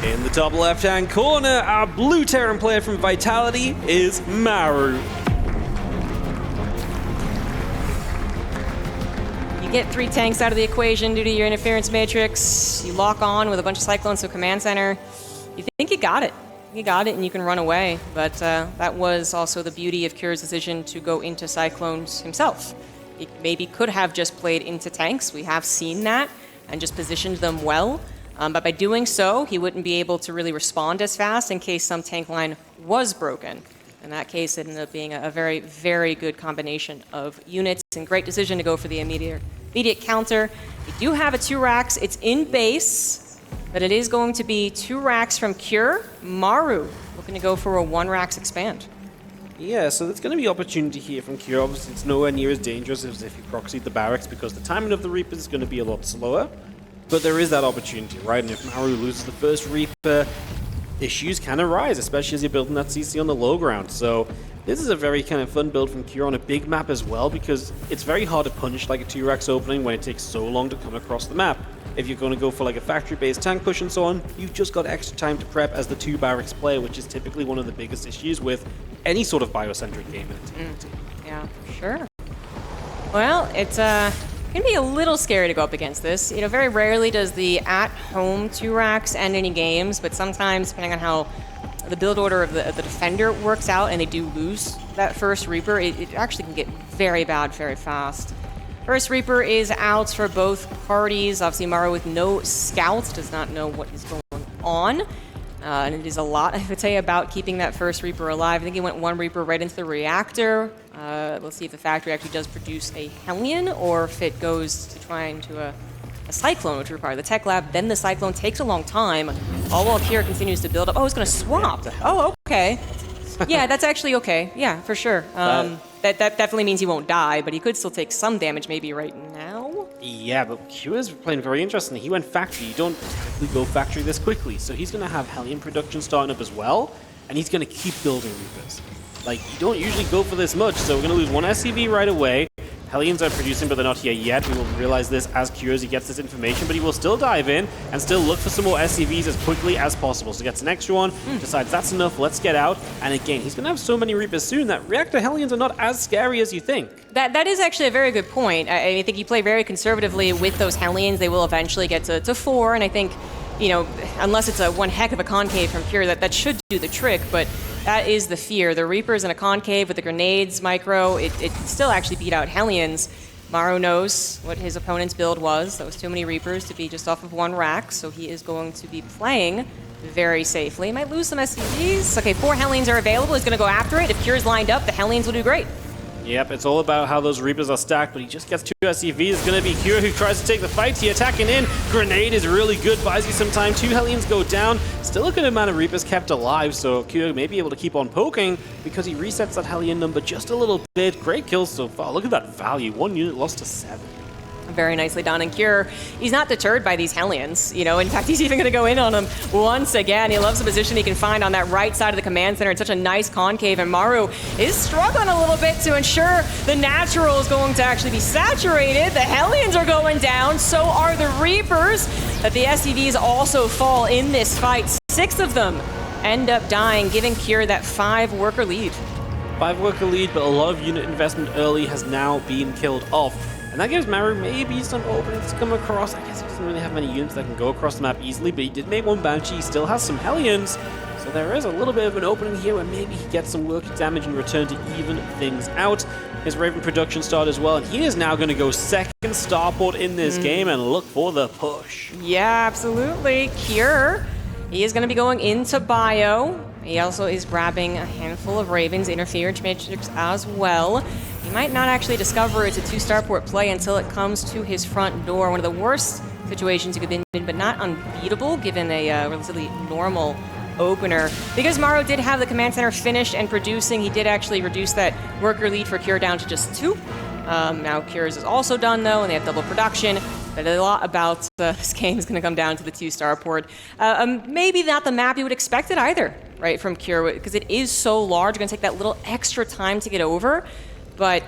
In the top left-hand corner, our blue Terran player from Vitality is Maru. Get 3 tanks out of the equation due to your interference matrix. You lock on with a bunch of Cyclones to command center. You think you got it. You got it and you can run away. But that was also the beauty of Cure's decision to go into Cyclones himself. He maybe could have just played into tanks. We have seen that and just positioned them well. But by doing so, he wouldn't be able to really respond as fast in case some tank line was broken. In that case, it ended up being a very, very good combination of units and great decision to go for the immediate counter. We do have a 2 racks. It's in base, but it is going to be 2 racks from Cure. Maru looking to go for a 1 racks expand. Yeah, so there's going to be opportunity here from Cure. Obviously, it's nowhere near as dangerous as if you proxied the barracks because the timing of the Reapers is going to be a lot slower. But there is that opportunity, right? And if Maru loses the first Reaper, issues can arise, especially as you're building that CC on the low ground. So this is a very kind of fun build from Cure on a big map as well, because it's very hard to punish like a 2-racks opening when it takes so long to come across the map. If you're going to go for like a factory-based tank push and so on, you've just got extra time to prep as the 2 barracks player, which is typically one of the biggest issues with any sort of biocentric game in a team. Yeah, for sure. Well, it's going to be a little scary to go up against this. Very rarely does the at-home 2-racks end any games, but sometimes, depending on how the build order of the defender works out and they do lose that first Reaper, it actually can get very bad very fast. First Reaper is out for both parties. Obviously, Maru with no scouts does not know what is going on. And it is a lot, I would say, about keeping that first Reaper alive. I think he went 1 Reaper right into the reactor. Let's see if the factory actually does produce a Hellion, or if it goes to try into a Cyclone, which requires the tech lab. Then the Cyclone takes a long time, all while Kira continues to build up. Oh, it's going to swap. Oh, okay. Yeah, that's actually okay. Yeah, for sure. That definitely means he won't die, but he could still take some damage maybe right now. Yeah, but Q is playing very interesting. He went factory. You don't typically go factory this quickly, so he's going to have Hellion production starting up as well, and he's going to keep building Reapers. Like, you don't usually go for this much, so we're going to lose 1 SCV right away. Hellions are producing, but they're not here yet. We will realize this as Curiosity gets this information, but he will still dive in and still look for some more SCVs as quickly as possible. So he gets an extra one, decides that's enough, let's get out. And again, he's going to have so many Reapers soon that Reactor Hellions are not as scary as you think. That is actually a very good point. I think you play very conservatively with those Hellions. They will eventually get to 4, and I think, you know, unless it's a one heck of a concave from Cure, that should do the trick, but that is the fear. The Reapers in a concave with the grenades, micro, it can still actually beat out Hellions. Maru knows what his opponent's build was. That was too many Reapers to be just off of one rack, so he is going to be playing very safely. Might lose some SCVs. Okay, 4 Hellions are available. He's going to go after it. If Cure's lined up, the Hellions will do great. Yep, it's all about how those Reapers are stacked, but he just gets 2 SCVs. It's going to be Cure who tries to take the fight. He attacking in. Grenade is really good, buys you some time. 2 Hellions go down. Still a good amount of Reapers kept alive, so Cure may be able to keep on poking because he resets that Hellion number just a little bit. Great kills so far. Look at that value. 1 unit lost to 7. Very nicely done. And Cure, he's not deterred by these Hellions. You know, in fact, he's even going to go in on them once again. He loves the position he can find on that right side of the command center. It's such a nice concave, and Maru is struggling a little bit to ensure the natural is going to actually be saturated. The Hellions are going down, so are the Reapers. But the SCVs also fall in this fight. 6 of them end up dying, giving Cure that 5 worker lead. 5 worker lead, but a lot of unit investment early has now been killed off. And that gives Maru maybe some openings to come across. I guess he doesn't really have many units that can go across the map easily, but he did make 1 Banshee. He still has some Hellions. So there is a little bit of an opening here where maybe he gets some worker damage in return to even things out. His Raven production started as well, and he is now going to go second starport in this game and look for the push. Yeah, absolutely. Cure, he is going to be going into bio. He also is grabbing a handful of Ravens, interference matrix as well. He might not actually discover it's a 2-starport play until it comes to his front door. One of the worst situations you could have been, but not unbeatable, given a relatively normal opener. Because Maru did have the command center finished and producing, he did actually reduce that worker lead for Cure down to just 2. Now Cure's is also done, though, and they have double production. But a lot about this game is going to come down to the 2-starport. Maybe not the map you would expect it either, right, from Cure, because it is so large. You're going to take that little extra time to get over. But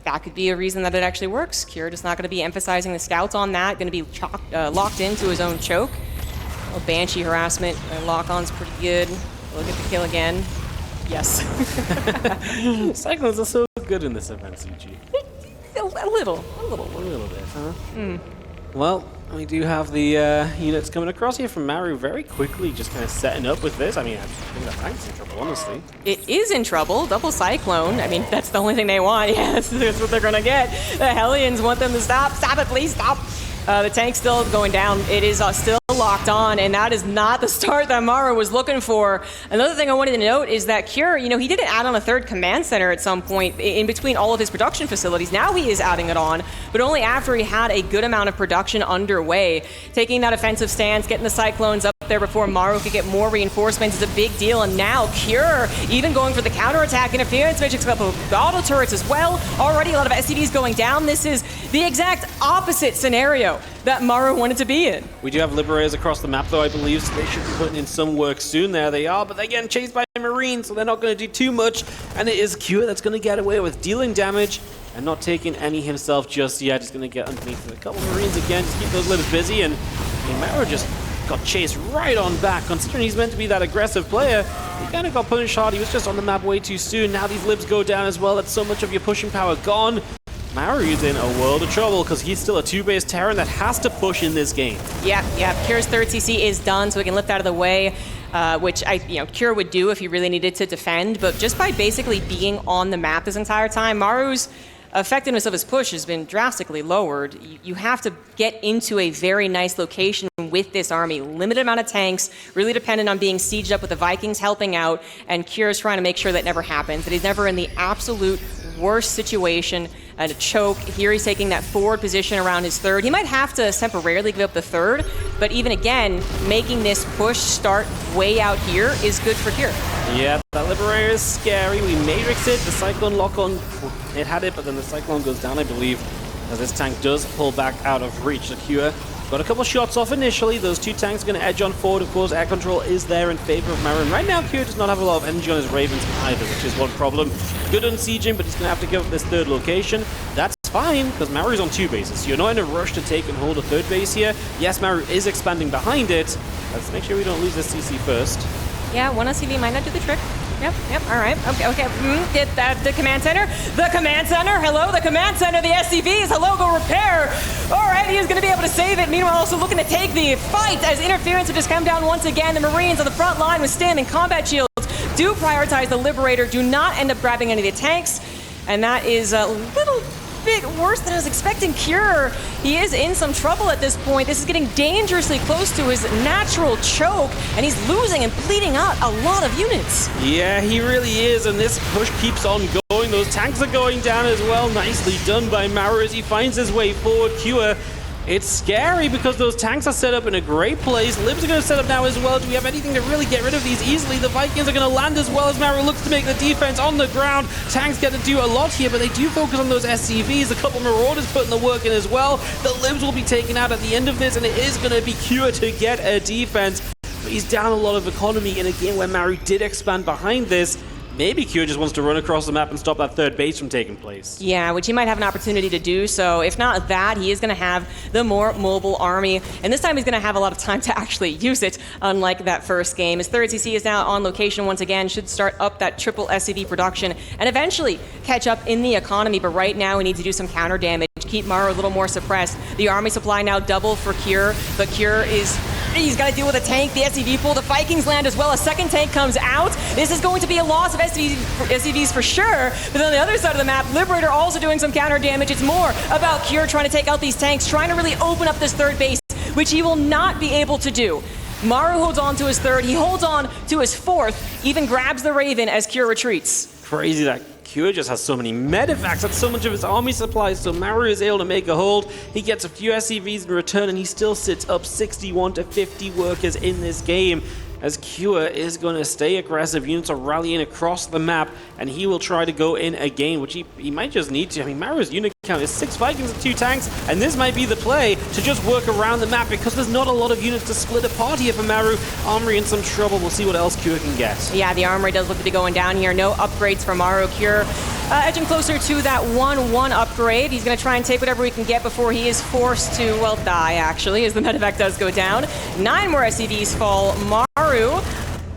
that could be a reason that it actually works. Cure just not going to be emphasizing the scouts on that. Going to be locked into his own choke. Oh, Banshee harassment. Lock-on's pretty good. We'll get the kill again. Yes. Cyclones are so good in this event, CG. A little bit, huh? Well, we do have the units coming across here from Maru very quickly, just kind of setting up with this. I mean, I think that tank's in trouble, honestly. It is in trouble. Double Cyclone. I mean, that's the only thing they want. Yes, that's what they're going to get. The Hellions want them to stop. Stop it, please, stop. The tank's still going down. It is still locked on, and that is not the start that Maru was looking for. Another thing I wanted to note is that Cure, you know, he did add on a 3rd command center at some point in between all of his production facilities. Now he is adding it on, but only after he had a good amount of production underway. Taking that offensive stance, getting the Cyclones up there before Maru could get more reinforcements is a big deal, and now Cure even going for the counterattack interference, matrix, a couple of auto turrets as well. Already a lot of SCVs going down. This is the exact opposite scenario that Maru wanted to be in. We do have Liberators across the map, though, I believe, so they should be putting in some work soon. There they are, but they're getting chased by Marines, so they're not going to do too much, and it is Cure that's going to get away with dealing damage and not taking any himself just yet. He's going to get underneath with a couple of Marines again, just keep those Libs busy, and Maru just got chased right on back. Considering he's meant to be that aggressive player, he kind of got punished hard. He was just on the map way too soon. Now these Libs go down as well. That's so much of your pushing power gone. Maru's in a world of trouble because he's still a 2-base Terran that has to push in this game. Yeah. Cure's 3rd CC is done, so we can lift out of the way, which Cure would do if he really needed to defend. But just by basically being on the map this entire time, Maru's effectiveness of his push has been drastically lowered. You have to get into a very nice location with this army. Limited amount of tanks, really dependent on being sieged up with the Vikings helping out, and Cure's trying to make sure that never happens, that he's never in the absolute worst situation and a choke. Here he's taking that forward position around his 3rd. He might have to temporarily give up the 3rd, but even again, making this push start way out here is good for Cure. Yeah, that Liberator is scary. We Matrix it. The Cyclone lock-on, it had it, but then the Cyclone goes down, I believe, as this tank does pull back out of reach. The Cure got a couple shots off initially. Those 2 tanks are going to edge on forward. Of course, air control is there in favor of Maru. Right now, Cure does not have a lot of energy on his Ravens either, which is one problem. Good on sieging, but he's going to have to give up this 3rd location. That's fine, because Maru's on 2 bases. So you're not in a rush to take and hold a 3rd base here. Yes, Maru is expanding behind it. Let's make sure we don't lose this CC first. Yeah, one SCV might not do the trick. Yep, all right. Okay. Get that, the command center. The command center. Hello, the command center. The SCVs. Hello, go repair. All right, he is going to be able to save it. Meanwhile, also looking to take the fight as interference will just come down once again. The Marines on the front line with standing combat shields do prioritize the Liberator, do not end up grabbing any of the tanks. And that is a little bit worse than I was expecting. Cure, he is in some trouble at this point. This is getting dangerously close to his natural choke, and he's losing and bleeding out a lot of units. Yeah, he really is, and this push keeps on going. Those tanks are going down as well. Nicely done by Maru as he finds his way forward. Cure, it's scary because those tanks are set up in a great place. Libs are going to set up now as well. Do we have anything to really get rid of these easily? The Vikings are going to land as well as Maru looks to make the defense on the ground. Tanks get to do a lot here, but they do focus on those SCVs. A couple Marauders putting the work in as well. The Libs will be taken out at the end of this, and it is going to be Cure to get a defense. But he's down a lot of economy in a game where Maru did expand behind this. Maybe Cure just wants to run across the map and stop that 3rd base from taking place. Yeah, which he might have an opportunity to do. So if not that, he is going to have the more mobile army. And this time he's going to have a lot of time to actually use it, unlike that first game. His 3rd CC is now on location once again, should start up that triple SCV production and eventually catch up in the economy. But right now we need to do some counter damage, keep Maru a little more suppressed. The army supply now double for Cure, but Cure is... He's got to deal with a tank, the SCV pool, the Vikings land as well. A second tank comes out. This is going to be a loss of SCVs for sure. But on the other side of the map, Liberator also doing some counter damage. It's more about Cure trying to take out these tanks, trying to really open up this 3rd base, which he will not be able to do. Maru holds on to his 3rd. He holds on to his 4th, even grabs the Raven as Cure retreats. Crazy that Cure just has so many medevacts, that's so much of his army supplies, so Maru is able to make a hold. He gets a few SCVs in return, and he still sits up 61 to 50 workers in this game. As Cure is going to stay aggressive. Units are rallying across the map, and he will try to go in again, which he might just need to. I mean, Maru's unit count is 6 Vikings and 2 tanks, and this might be the play to just work around the map because there's not a lot of units to split apart here for Maru. Armory in some trouble. We'll see what else Cure can get. Yeah, the armory does look to be going down here. No upgrades for Maru. Cure edging closer to that 1-1 upgrade. He's going to try and take whatever he can get before he is forced to, well, die, actually, as the medevac does go down. 9 more SCVs fall. Maru,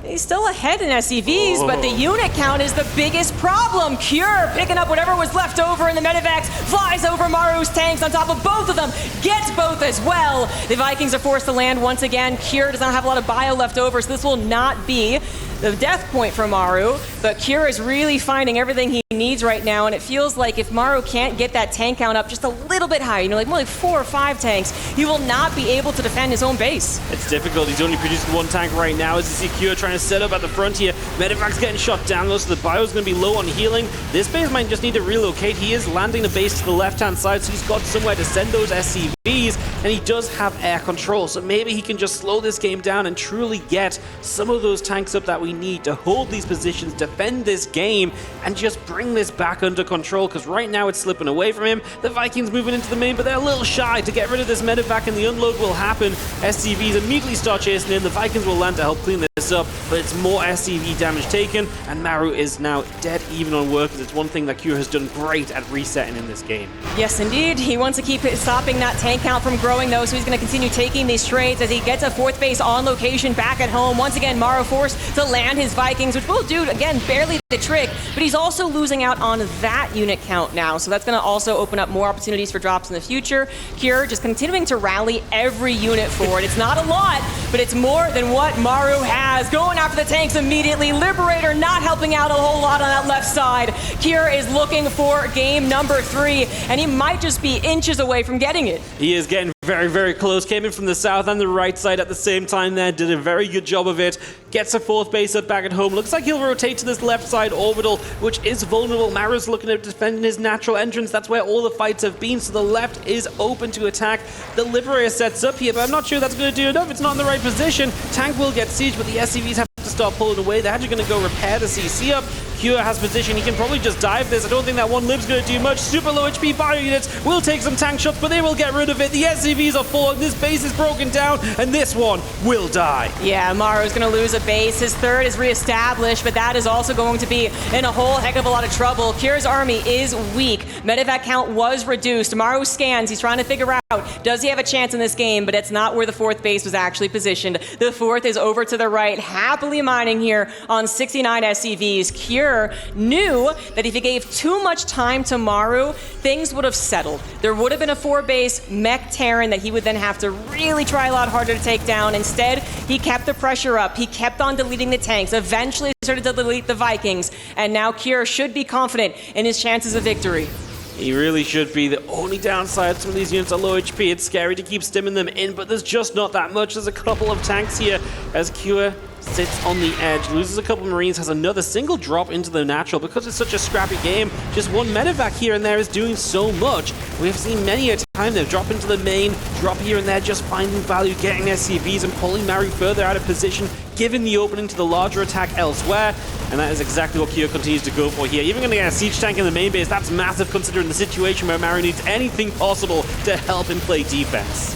he's still ahead in SCVs, but the unit count is the biggest problem. Cure picking up whatever was left over in the medevacs, flies over Maru's tanks on top of both of them, gets both as well. The Vikings are forced to land once again. Cure does not have a lot of bio left over, so this will not be the death point for Maru, but Cure is really finding everything he needs right now, and it feels like if Maru can't get that tank count up just a little bit higher, like more like 4 or 5 tanks, he will not be able to defend his own base. It's difficult. He's only producing 1 tank right now as you see Cure trying to set up at the front here. Medevac's getting shot down, though, so the bio's going to be low on healing. This base might just need to relocate. He is landing the base to the left-hand side, so he's got somewhere to send those SCVs, and he does have air control, so maybe he can just slow this game down and truly get some of those tanks up that we need to hold these positions, defend this game, and just bring this back under control, because right now it's slipping away from him. The Vikings moving into the main, but they're a little shy to get rid of this medevac, and the unload will happen. SCVs immediately start chasing in. The Vikings will land to help clean this up, but it's more SCV damage taken, and Maru is now dead even on workers. It's one thing that Cure has done great at resetting in this game. Yes, indeed. He wants to keep stopping that tank count from growing, though, so he's going to continue taking these trades as he gets a 4th base on location back at home. Once again, Maru forced to land his Vikings, which will do, again, barely the trick, but he's also losing out on that unit count now, so that's going to also open up more opportunities for drops in the future. Cure just continuing to rally every unit forward. It's not a lot, but it's more than what Maru has. Going after the tanks immediately. Liberator not helping out a whole lot on that left side. Cure is looking for game number 3, and he might just be inches away from getting it. He is getting very, very close. Came in from the south and the right side at the same time there. Did a very good job of it. Gets a 4th base up back at home. Looks like he'll rotate to this left side orbital, which is vulnerable. Maru's looking at defending his natural entrance. That's where all the fights have been, so the left is open to attack. The Liberator sets up here, but I'm not sure that's going to do enough. It's not in the right position. Tank will get sieged, but the SCVs have to start pulling away. They're actually going to go repair the CC up. Cure has position. He can probably just dive this. I don't think that one lib's going to do much. Super low HP bio units will take some tank shots, but they will get rid of it. The SCVs are falling. This base is broken down, and this one will die. Yeah, Maru's going to lose a base. His third is reestablished, but that is also going to be in a whole heck of a lot of trouble. Cure's army is weak. Medevac count was reduced. Maru scans. He's trying to figure out, does he have a chance in this game? But it's not where the fourth base was actually positioned. The fourth is over to the right, happily mining here on 69 SCVs. Cure knew that if he gave too much time to Maru, things would have settled. There would have been a 4-base mech Terran that he would then have to really try a lot harder to take down. Instead, he kept the pressure up. He kept on deleting the tanks. Eventually started to delete the Vikings. And now Cure should be confident in his chances of victory. He really should be. The only downside, some of these units are low HP. It's scary to keep stimming them in, but there's just not that much. There's a couple of tanks here as Cure sits on the edge, loses a couple of Marines, has another single drop into the natural. Because it's such a scrappy game, just one medevac here and there is doing so much. We've seen many a time they drop into the main, drop here and there, just finding value, getting SCVs and pulling Maru further out of position, giving the opening to the larger attack elsewhere. And that is exactly what Cure continues to go for here. Even going to get a siege tank in the main base, that's massive considering the situation where Maru needs anything possible to help him play defense.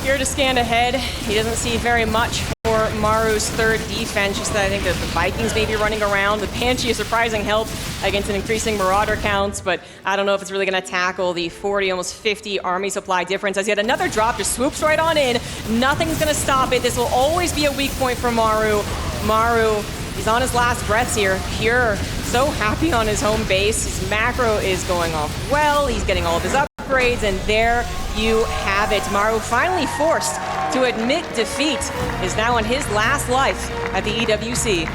Cure to scan ahead. He doesn't see very much for Maru's third defense, just that I think that the Vikings may be running around. The Banshee is surprising help against an increasing Marauder counts, but I don't know if it's really going to tackle the 40, almost 50 army supply difference. As yet another drop just swoops right on in. Nothing's going to stop it. This will always be a weak point for Maru. Maru, he's on his last breaths here. Cure, so happy on his home base. His macro is going off well. He's getting all of his upgrades, and there you have it. Maru finally forced to admit defeat, is now in his last life at the EWC.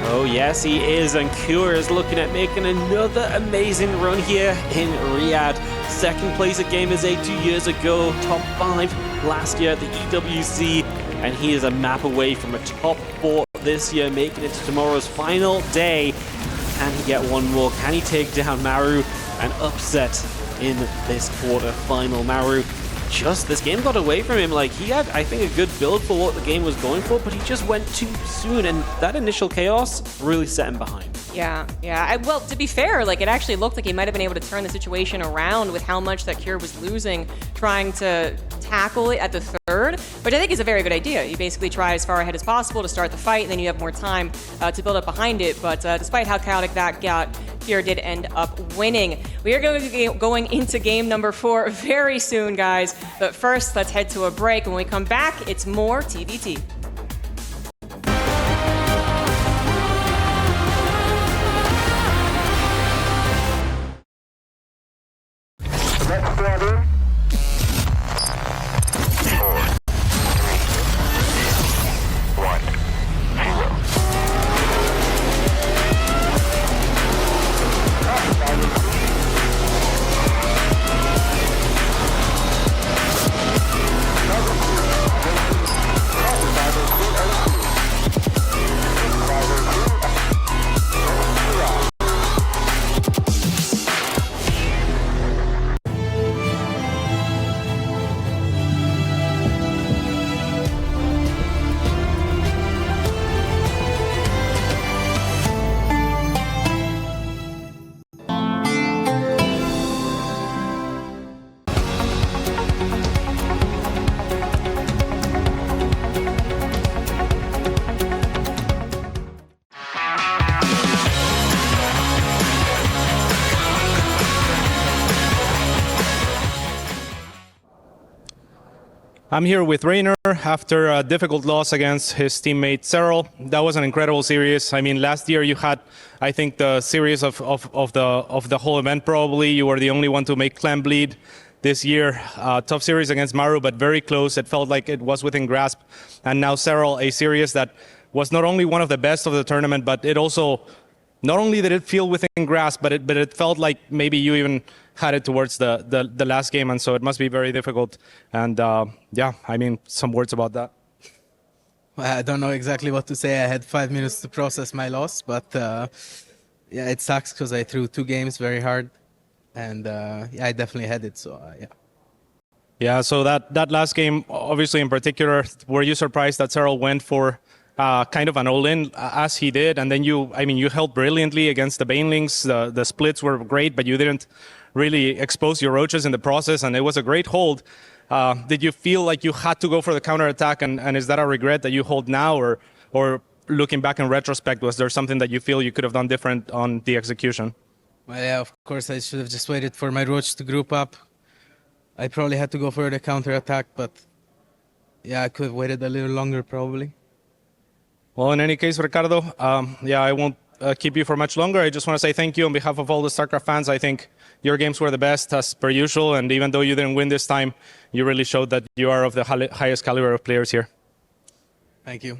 Oh yes, he is, and Cure is looking at making another amazing run here in Riyadh. Second place at Gamers 8 2 years ago, top 5 last year at the EWC, and he is a map away from a top 4 this year, making it to tomorrow's final day. Can he get one more? Can he take down Maru and upset in this quarter-final? Maru, this game got away from him. Like, he had, I think, a good build for what the game was going for, but he just went too soon, and that initial chaos really set him behind. Yeah. Well, to be fair, like, it actually looked like he might have been able to turn the situation around with how much that Cure was losing, trying to tackle it at the third, which I think is a very good idea. You basically try as far ahead as possible to start the fight, and then you have more time to build up behind it. But despite how chaotic that got, Cure did end up winning. We are going to be going into game number 4 very soon, guys. But first, let's head to a break. When we come back, it's more TVT. I'm here with Rainer after a difficult loss against his teammate Cyril. That was an incredible series. I mean, last year you had, I think, the series of the whole event probably. You were the only one to make Clem bleed. This year, tough series against Maru, but very close. It felt like it was within grasp. And now Cyril, a series that was not only one of the best of the tournament, but it also, not only did it feel within grasp, but it felt like maybe you even had it towards the last game, and so it must be very difficult. And yeah, I mean, some words about that. Well, I don't know exactly what to say. I had 5 minutes to process my loss, but yeah, it sucks because I threw 2 games very hard, and yeah, I definitely had it. So yeah. Yeah. So that last game, obviously in particular, were you surprised that Cyril went for kind of an all-in as he did, and then you held brilliantly against the Banelings. The splits were great, but you didn't really expose your roaches in the process, and it was a great hold. Did you feel like you had to go for the counterattack, and is that a regret that you hold now, or looking back in retrospect, was there something that you feel you could have done different on the execution? Well, yeah, of course, I should have just waited for my roach to group up. I probably had to go for the counterattack, but yeah, I could have waited a little longer probably. Well, in any case, Ricardo, I won't keep you for much longer. I just want to say thank you on behalf of all the StarCraft fans. I think your games were the best as per usual, and even though you didn't win this time, you really showed that you are of the highest caliber of players here. Thank you.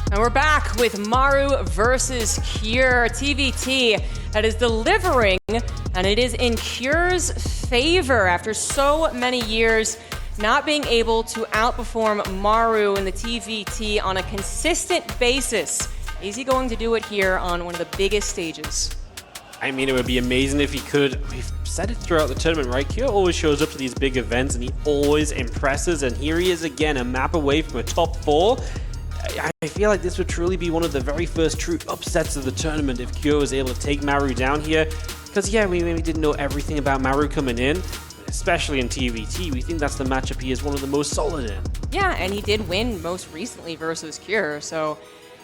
And we're back with Maru versus Cure. TVT that is delivering, and it is in Cure's favor after so many years not being able to outperform Maru in the TVT on a consistent basis. Is he going to do it here on one of the biggest stages? I mean, it would be amazing if he could. We've said it throughout the tournament, right? Cure always shows up to these big events and he always impresses, and here he is again, a map away from a top 4. I feel like this would truly be one of the very first true upsets of the tournament if Cure was able to take Maru down here. Because yeah, we maybe didn't know everything about Maru coming in, especially in TVT. We think that's the matchup he is one of the most solid in. Yeah, and he did win most recently versus Cure, so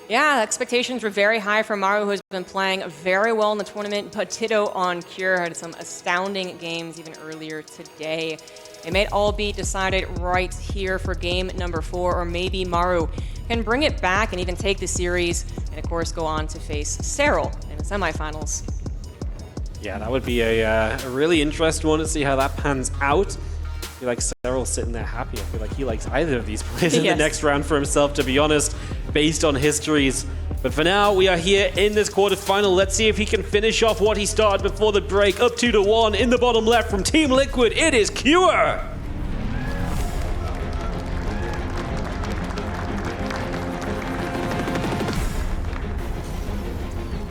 yeah, expectations were very high for Maru, who has been playing very well in the tournament, but ditto on Cure. Had some astounding games even earlier today. It may all be decided right here for game number 4, or maybe Maru can bring it back and even take the series, and of course go on to face Cyril in the semifinals. Yeah, that would be a really interesting one to see how that pans out. I feel like Cyril's sitting there happy. I feel like he likes either of these players in the next round for himself, to be honest, based on histories. But for now, we are here in this quarterfinal. Let's see if he can finish off what he started before the break. Up 2-1 in the bottom left from Team Liquid. It is Cure.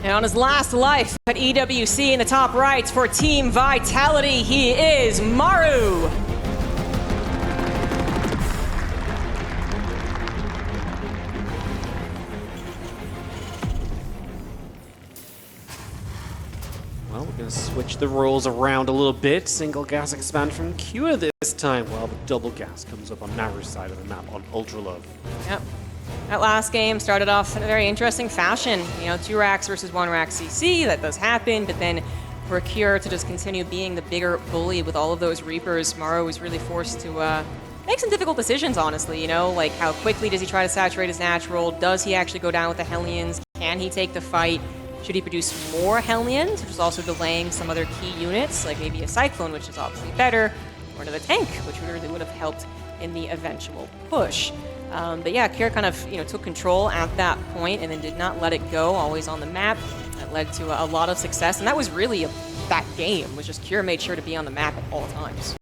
And on his last life at EWC in the top right for Team Vitality, he is Maru. Well, we're going to switch the roles around a little bit. Single gas expand from Cure this time, while the double gas comes up on Maru's side of the map on Ultra Low. Yep. That last game started off in a very interesting fashion. You know, 2 racks versus 1 rack CC, that does happen, but then for Cure to just continue being the bigger bully with all of those Reapers, Maru was really forced to make some difficult decisions, honestly, you know, like how quickly does he try to saturate his natural? Does he actually go down with the Hellions? Can he take the fight? Should he produce more Hellions, which is also delaying some other key units, like maybe a Cyclone, which is obviously better, or another tank, which really would have helped in the eventual push. But yeah, Cure kind of, you know, took control at that point and then did not let it go, always on the map. That led to a lot of success, and that was really that game, was just Cure made sure to be on the map at all times.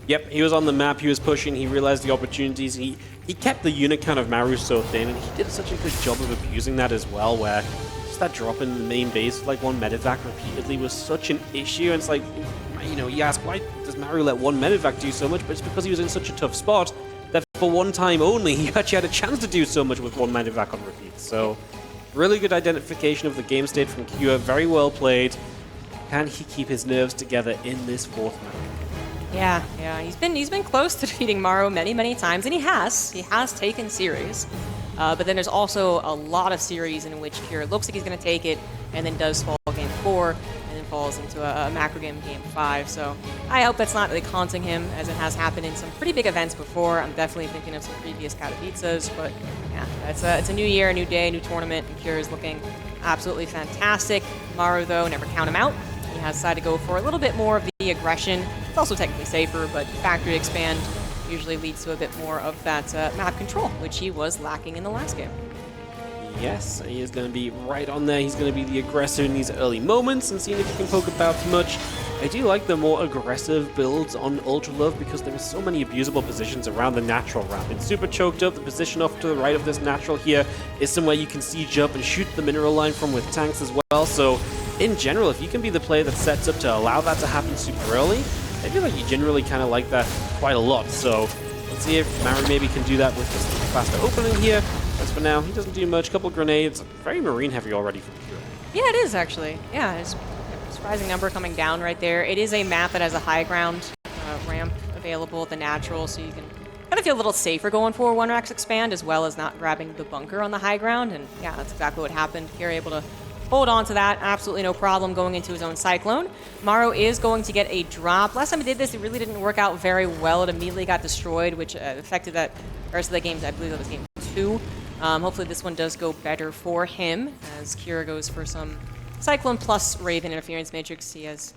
Yep, he was on the map, he was pushing, he realized the opportunities, he kept the unit count of Maru so thin, and he did such a good job of abusing that as well, where just that drop in the main base, like 1 medevac repeatedly, was such an issue. And it's like, you know, you ask, why does Maru let 1 medevac do so much? But it's because he was in such a tough spot that for one time only, he actually had a chance to do so much with 1 medevac on repeat. So Really good identification of the game state from Kua. Very well played. Can he keep his nerves together in this fourth map? Yeah, he's been close to defeating Maru many times, and he has taken series. But then there's also a lot of series in which Kira looks like he's going to take it, and then does fall game 4, and then falls into a macro game 5. So I hope that's not like haunting him, as it has happened in some pretty big events before. I'm definitely thinking of some previous Katowicas, but yeah, it's a new year, a new day, a new tournament, and Kira is looking absolutely fantastic. Maru, though, never count him out. He has decided to go for a little bit more of the aggression. It's also technically safer, but factory expand usually leads to a bit more of that map control, which he was lacking in the last game. Yes, he is going to be right on there. He's going to be the aggressor in these early moments and seeing if he can poke about too much. I do like the more aggressive builds on Ultra Love because there are so many abusable positions around the natural ramp. It's super choked up. The position off to the right of this natural here is somewhere you can siege up and shoot the mineral line from with tanks as well. So in general, if you can be the player that sets up to allow that to happen super early, I feel like you generally kind of like that quite a lot. So let's see if Maru maybe can do that with just a faster opening here. As for now, he doesn't do much. Couple grenades. Very marine heavy already from Kira. Yeah, it is actually. Yeah, it's a surprising number coming down right there. It is a map that has a high ground ramp available at the natural, so you can kind of feel a little safer going for one racks expand, as well as not grabbing the bunker on the high ground. And yeah, that's exactly what happened. Kira able to hold on to that, absolutely no problem going into his own Cyclone. Maru is going to get a drop. Last time he did this, it really didn't work out very well. It immediately got destroyed, which affected that rest of the games. I believe that was game 2. Hopefully this one does go better for him, as Kira goes for some Cyclone plus Raven Interference Matrix. He has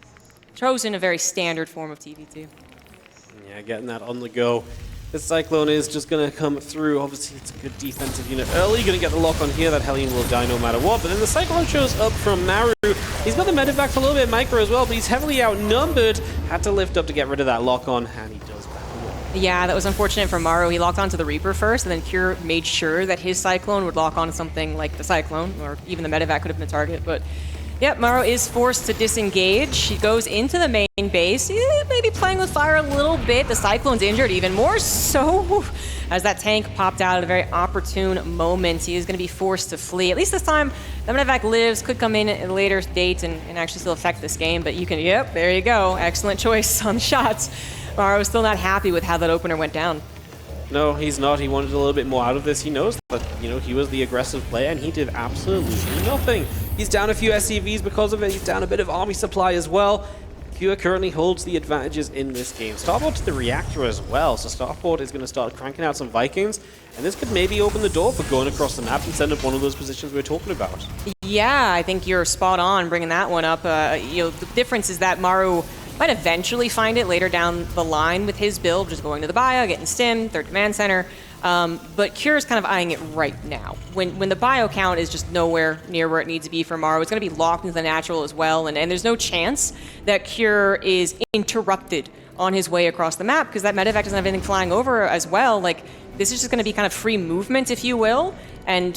chosen a very standard form of TVT. Yeah, getting that on the go. The Cyclone is just going to come through. Obviously, it's a good defensive unit early. Going to get the lock on here. That Hellion will die no matter what. But then the Cyclone shows up from Maru. He's got the medevac for a little bit micro as well, but he's heavily outnumbered. Had to lift up to get rid of that lock on, and he does back away. Yeah, that was unfortunate for Maru. He locked onto the Reaper first, and then Cure made sure that his Cyclone would lock onto something like the Cyclone, or even the medevac could have been a target. But yep, Maru is forced to disengage. He goes into the main base, maybe playing with fire a little bit. The Cyclone's injured even more so, as that tank popped out at a very opportune moment. He is going to be forced to flee. At least this time, the medevac lives, could come in at a later date and actually still affect this game, but you can, yep, there you go. Excellent choice on the shots. Maru is still not happy with how that opener went down. No, he's not. He wanted a little bit more out of this. He knows that, he was the aggressive player, and he did absolutely nothing. He's down a few SCVs because of it. He's down a bit of army supply as well. Kua currently holds the advantages in this game. Starport to the reactor as well, so Starport is going to start cranking out some Vikings, and this could maybe open the door for going across the map and send up one of those positions we were talking about. Yeah, I think you're spot on bringing that one up. The difference is that Maru might eventually find it later down the line with his build, just going to the bio, getting stim, third command center. But Cure's kind of eyeing it right now. When the bio count is just nowhere near where it needs to be for Maru, it's going to be locked into the natural as well, and there's no chance that Cure is interrupted on his way across the map, because that medevac doesn't have anything flying over as well. Like, this is just going to be kind of free movement, if you will, and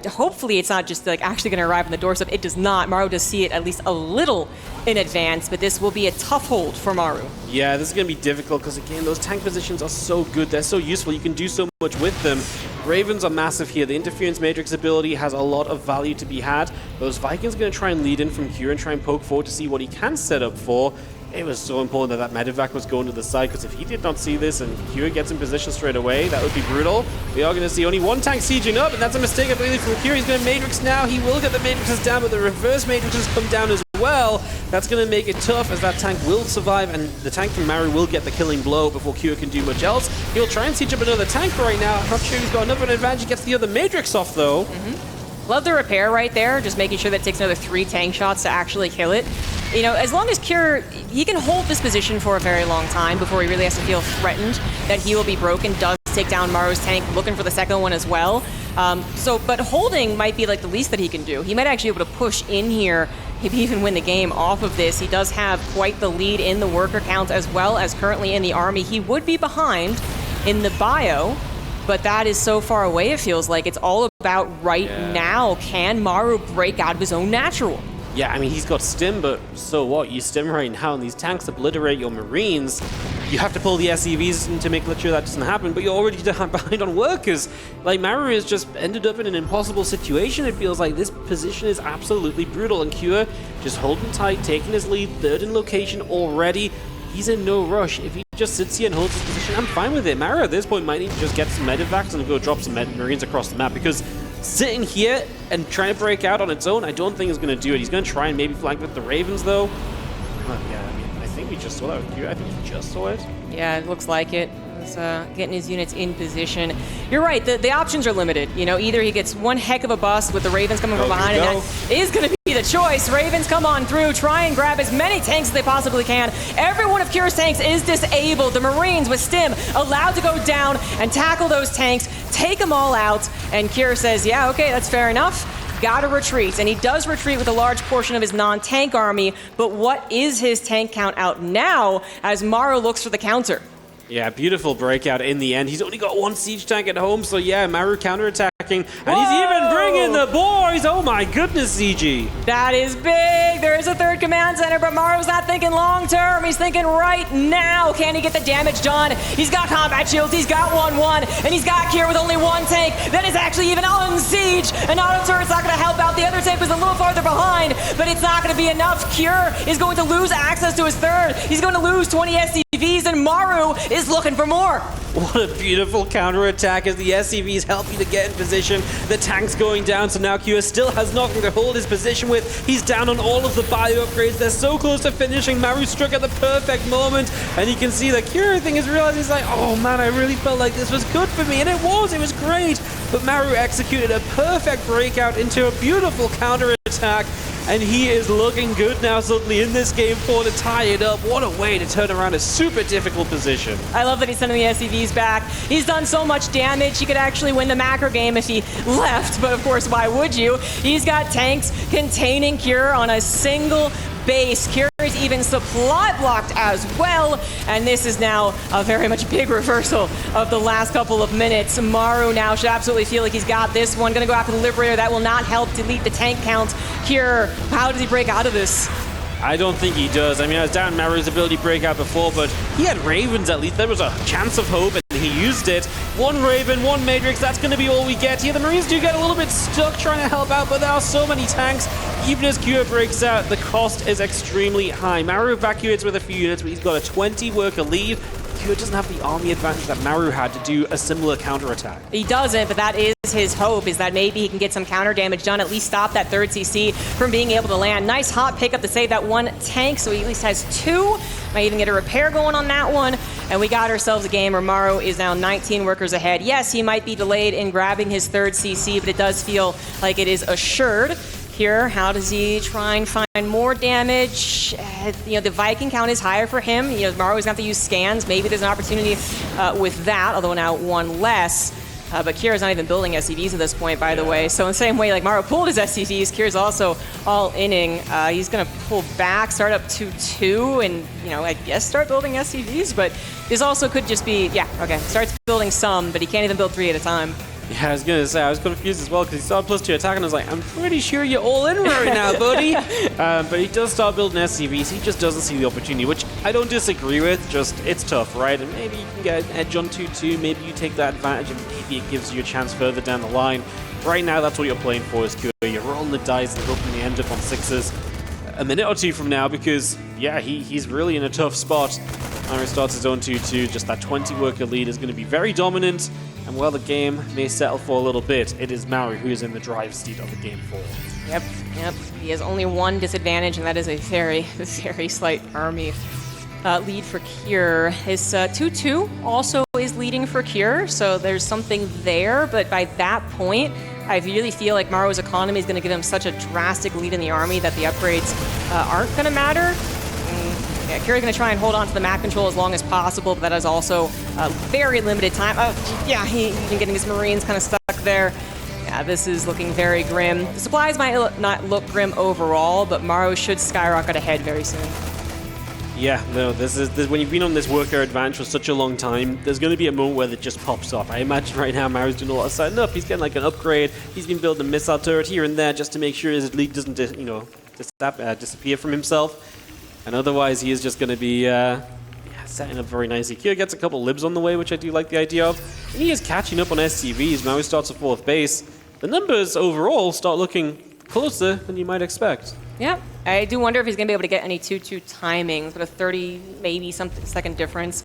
hopefully it's not just like actually going to arrive on the doorstep. It does not. Maru does see it at least a little in advance, but this will be a tough hold for Maru. Yeah, this is going to be difficult because, again, those tank positions are so good. They're so useful. You can do so much with them. Ravens are massive here. The Interference Matrix ability has a lot of value to be had. Those Vikings are going to try and lead in from Q and try and poke forward to see what he can set up for. It was so important that medevac was going to the side, because if he did not see this and Q gets in position straight away, that would be brutal. We are going to see only one tank sieging up, and that's a mistake, I believe, from Q. He's going to Matrix now. He will get the Matrixes down, but the reverse Matrixes come down as well. That's going to make it tough, as that tank will survive, and the tank from Maru will get the killing blow before Q can do much else. He'll try and siege up another tank right now. I'm not sure he's got enough of an advantage. He gets the other Matrix off, though. Love the repair right there, just making sure that it takes another 3 tank shots to actually kill it. As long as Cure, he can hold this position for a very long time before he really has to feel threatened that he will be broken. Does take down Maru's tank, looking for the second one as well. But holding might be like the least that he can do. He might actually be able to push in here, maybe even win the game off of this. He does have quite the lead in the worker count as well as currently in the army. He would be behind in the bio, but that is so far away, it feels like. It's all about right now. Can Maru break out of his own natural? Yeah, I mean, he's got stim, but so what? You stim right now, and these tanks obliterate your marines. You have to pull the SCVs in to make sure that doesn't happen, but you're already behind on workers. Like, Maru has just ended up in an impossible situation. It feels like this position is absolutely brutal, and Cure just holding tight, taking his lead, third in location already. He's in no rush. If he just sits here and holds his position, I'm fine with it. Maru at this point might need to just get some medevacs and go drop some Marines across the map, because sitting here and trying to break out on its own, I don't think is going to do it. He's going to try and maybe flank with the Ravens, though. Yeah, I mean, I think we just saw that with Q. I think we just saw it. Yeah, it looks like it. He's getting his units in position. You're right, the options are limited. You know, either he gets one heck of a bust with the Ravens coming from behind, and that is going to be the choice. Ravens come on through, try and grab as many tanks as they possibly can. Every one of Cure's tanks is disabled. The Marines with Stim allowed to go down and tackle those tanks, take them all out, and Cure says, yeah, okay, that's fair enough. Gotta retreat, and he does retreat with a large portion of his non-tank army, but what is his tank count out now as Maru looks for the counter? Yeah, beautiful breakout in the end. He's only got one siege tank at home, so yeah, Maru counterattacking. And he's even bringing the boys! Oh my goodness, CG! That is big! There is a third command center, but Maru's not thinking long term. He's thinking right now. Can he get the damage done? He's got combat shields, he's got 1-1, and he's got Cure with only one tank that is actually even on siege. An auto turret's not going to help out. The other tank was a little farther behind, but it's not going to be enough. Cure is going to lose access to his third. He's going to lose 20 SCVs, and Maru is looking for more. What a beautiful counterattack as the SCVs help you to get in position. The tank's going down, so now Q still has nothing to hold his position with. He's down on all of the bio upgrades. They're so close to finishing. Maru struck at the perfect moment, and you can see the Q thing is realizing he's like, oh man, I really felt like this was good for me, and it was great. But Maru executed a perfect breakout into a beautiful counterattack. And he is looking good now suddenly in this game 4 to tie it up. What a way to turn around a super difficult position. I love that he's sending the SCVs back. He's done so much damage, he could actually win the macro game if he left, but of course, why would you? He's got tanks containing Cure on a single base. Cure is even supply blocked as well, and this is now a very much big reversal of the last couple of minutes. Maru now should absolutely feel like he's got this one. Gonna go after the Liberator. That will not help delete the tank count. Cure, how does he break out of this? I don't think he does. I mean, I was down Maru's ability to break out before, but he had Ravens at least. There was a chance of hope, and he used it. One Raven, one Matrix, that's going to be all we get here. The Marines do get a little bit stuck trying to help out, but there are so many tanks. Even as Cure breaks out, the cost is extremely high. Maru evacuates with a few units, but he's got a 20-worker lead. Cure doesn't have the army advantage that Maru had to do a similar counterattack. He doesn't, but that is his hope, is that maybe he can get some counter damage done, at least stop that third CC from being able to land. Nice hot pickup to save that one tank, so he at least has two. Might even get a repair going on that one. And we got ourselves a game where Maru is now 19 workers ahead. Yes, he might be delayed in grabbing his third CC, but it does feel like it is assured. Here, how does he try and find more damage? You know, the Viking count is higher for him. You know, Maru's going to have to use scans. Maybe there's an opportunity with that, although now one less. But Kira's not even building SCVs at this point, by the way. So in the same way, like Maru pulled his SCVs, Kira's also all inning. He's going to pull back, start up 2-2, and, you know, I guess start building SCVs. But this also could just be, yeah, okay, starts building some, but he can't even build 3 at a time. Yeah, I was going to say, I was confused as well because he started +2 attack and I was like, I'm pretty sure you're all in right now, buddy. But he does start building SCVs. He just doesn't see the opportunity, which I don't disagree with. Just, it's tough, right? And maybe you can get an edge on 2-2. Maybe you take that advantage and maybe it gives you a chance further down the line. Right now, that's what you're playing for is Cure. You're rolling the dice and hoping you end up on 6s a minute or 2 from now because, yeah, he's really in a tough spot. Maru starts his own 2-2. Just that 20-worker lead is going to be very dominant. And while the game may settle for a little bit, it is Maru who is in the driver's seat of the game 4. Yep. He has only one disadvantage, and that is a very, very slight army lead for Cure. His 2-2 also is leading for Cure, so there's something there. But by that point, I really feel like Maru's economy is going to give him such a drastic lead in the army that the upgrades aren't going to matter. Yeah, Cure's going to try and hold on to the map control as long as possible, but that is also a very limited time. Yeah, he's been getting his Marines kind of stuck there. Yeah, this is looking very grim. The supplies might not look grim overall, but Maru should skyrocket ahead very soon. Yeah, no, this when you've been on this worker advantage for such a long time, there's going to be a moment where it just pops off. I imagine right now Maru's doing a lot of setting up. He's getting like an upgrade. He's been building a missile turret here and there just to make sure his lead doesn't, disappear from himself. And otherwise, he is just going to be setting up very nicely. Kira gets a couple libs on the way, which I do like the idea of. And he is catching up on STVs. Maru starts at 4th base. The numbers overall start looking closer than you might expect. Yeah, I do wonder if he's going to be able to get any 2-2 timings, but a 30 maybe something second difference.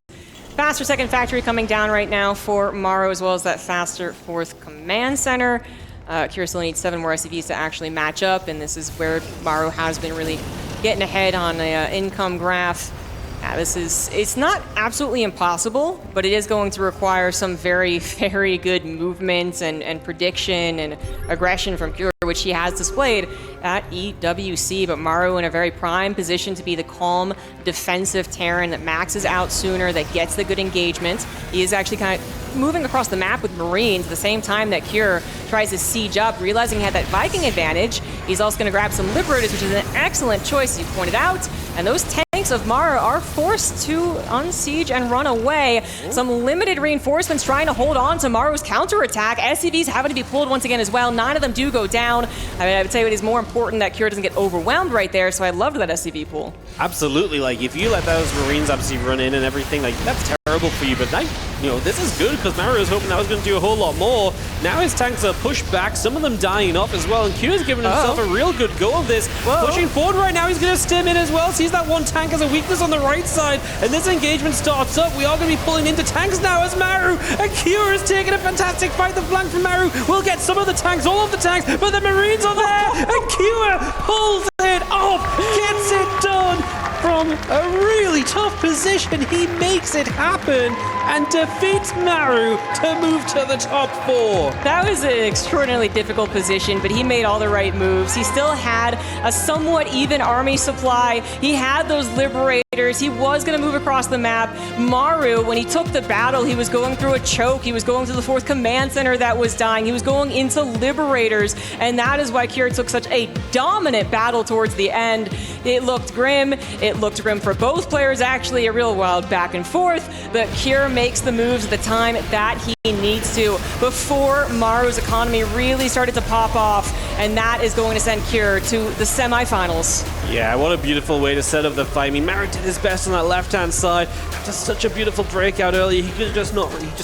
Faster second factory coming down right now for Maru, as well as that faster 4th command center. Kira still needs 7 more SCVs to actually match up, and this is where Maru has been really getting ahead on the income graph. Yeah, it's not absolutely impossible, but it is going to require some very, very good movement and prediction and aggression from Kira, which he has displayed at EWC. But Maru in a very prime position to be the calm, defensive Terran that maxes out sooner, that gets the good engagement. He is actually kind of moving across the map with Marines at the same time that Kira tries to siege up, realizing he had that Viking advantage. He's also going to grab some Liberators, which is an excellent choice, as you pointed out. And those tanks of Maru are forced to unsiege and run away. Some limited reinforcements trying to hold on to Maru's counterattack. SCVs having to be pulled once again as well. 9 of them do go down. I mean, I would say it is more important that Kira doesn't get overwhelmed right there, so I loved that SCV pool. Absolutely. Like, if you let those Marines obviously run in and everything, like, that's terrible for you. But now, you know, this is good because Maru was hoping that was going to do a whole lot more. Now his tanks are pushed back, some of them dying off as well. And Kira's giving himself a real good go of this. Pushing forward right now, he's going to stim in as well. Sees that one tank as a weakness on the right side. And this engagement starts up. We are going to be pulling into tanks now as Maru. And Kira is taking a fantastic fight. The flank from Maru will get some of the tanks, all of the tanks, but the Marines are there. And Kira pulls it off, gets it done. From a really tough position, he makes it happen and defeats Maru to move to the top 4. That was an extraordinarily difficult position, but he made all the right moves. He still had a somewhat even army supply. He had those Liberators. He was going to move across the map. Maru, when he took the battle, he was going through a choke. He was going to the 4th command center that was dying. He was going into Liberators, and that is why Kira took such a dominant battle towards the end. It looked grim. It looked grim for both players, actually, a real wild back and forth, but Kira makes the moves at the time that he needs to before Maru's economy really started to pop off, and that is going to send Kira to the semifinals. Yeah, what a beautiful way to set up the fight. I mean, Maru did his best on that left-hand side. Just such a beautiful breakout earlier. He just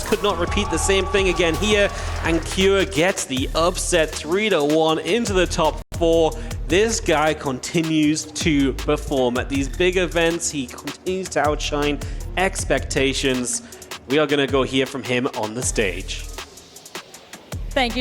could not repeat the same thing again here, and Kira gets the upset 3-1 into the top 4. This guy continues to perform at these big events. He continues to outshine expectations. We are going to go hear from him on the stage. Thank you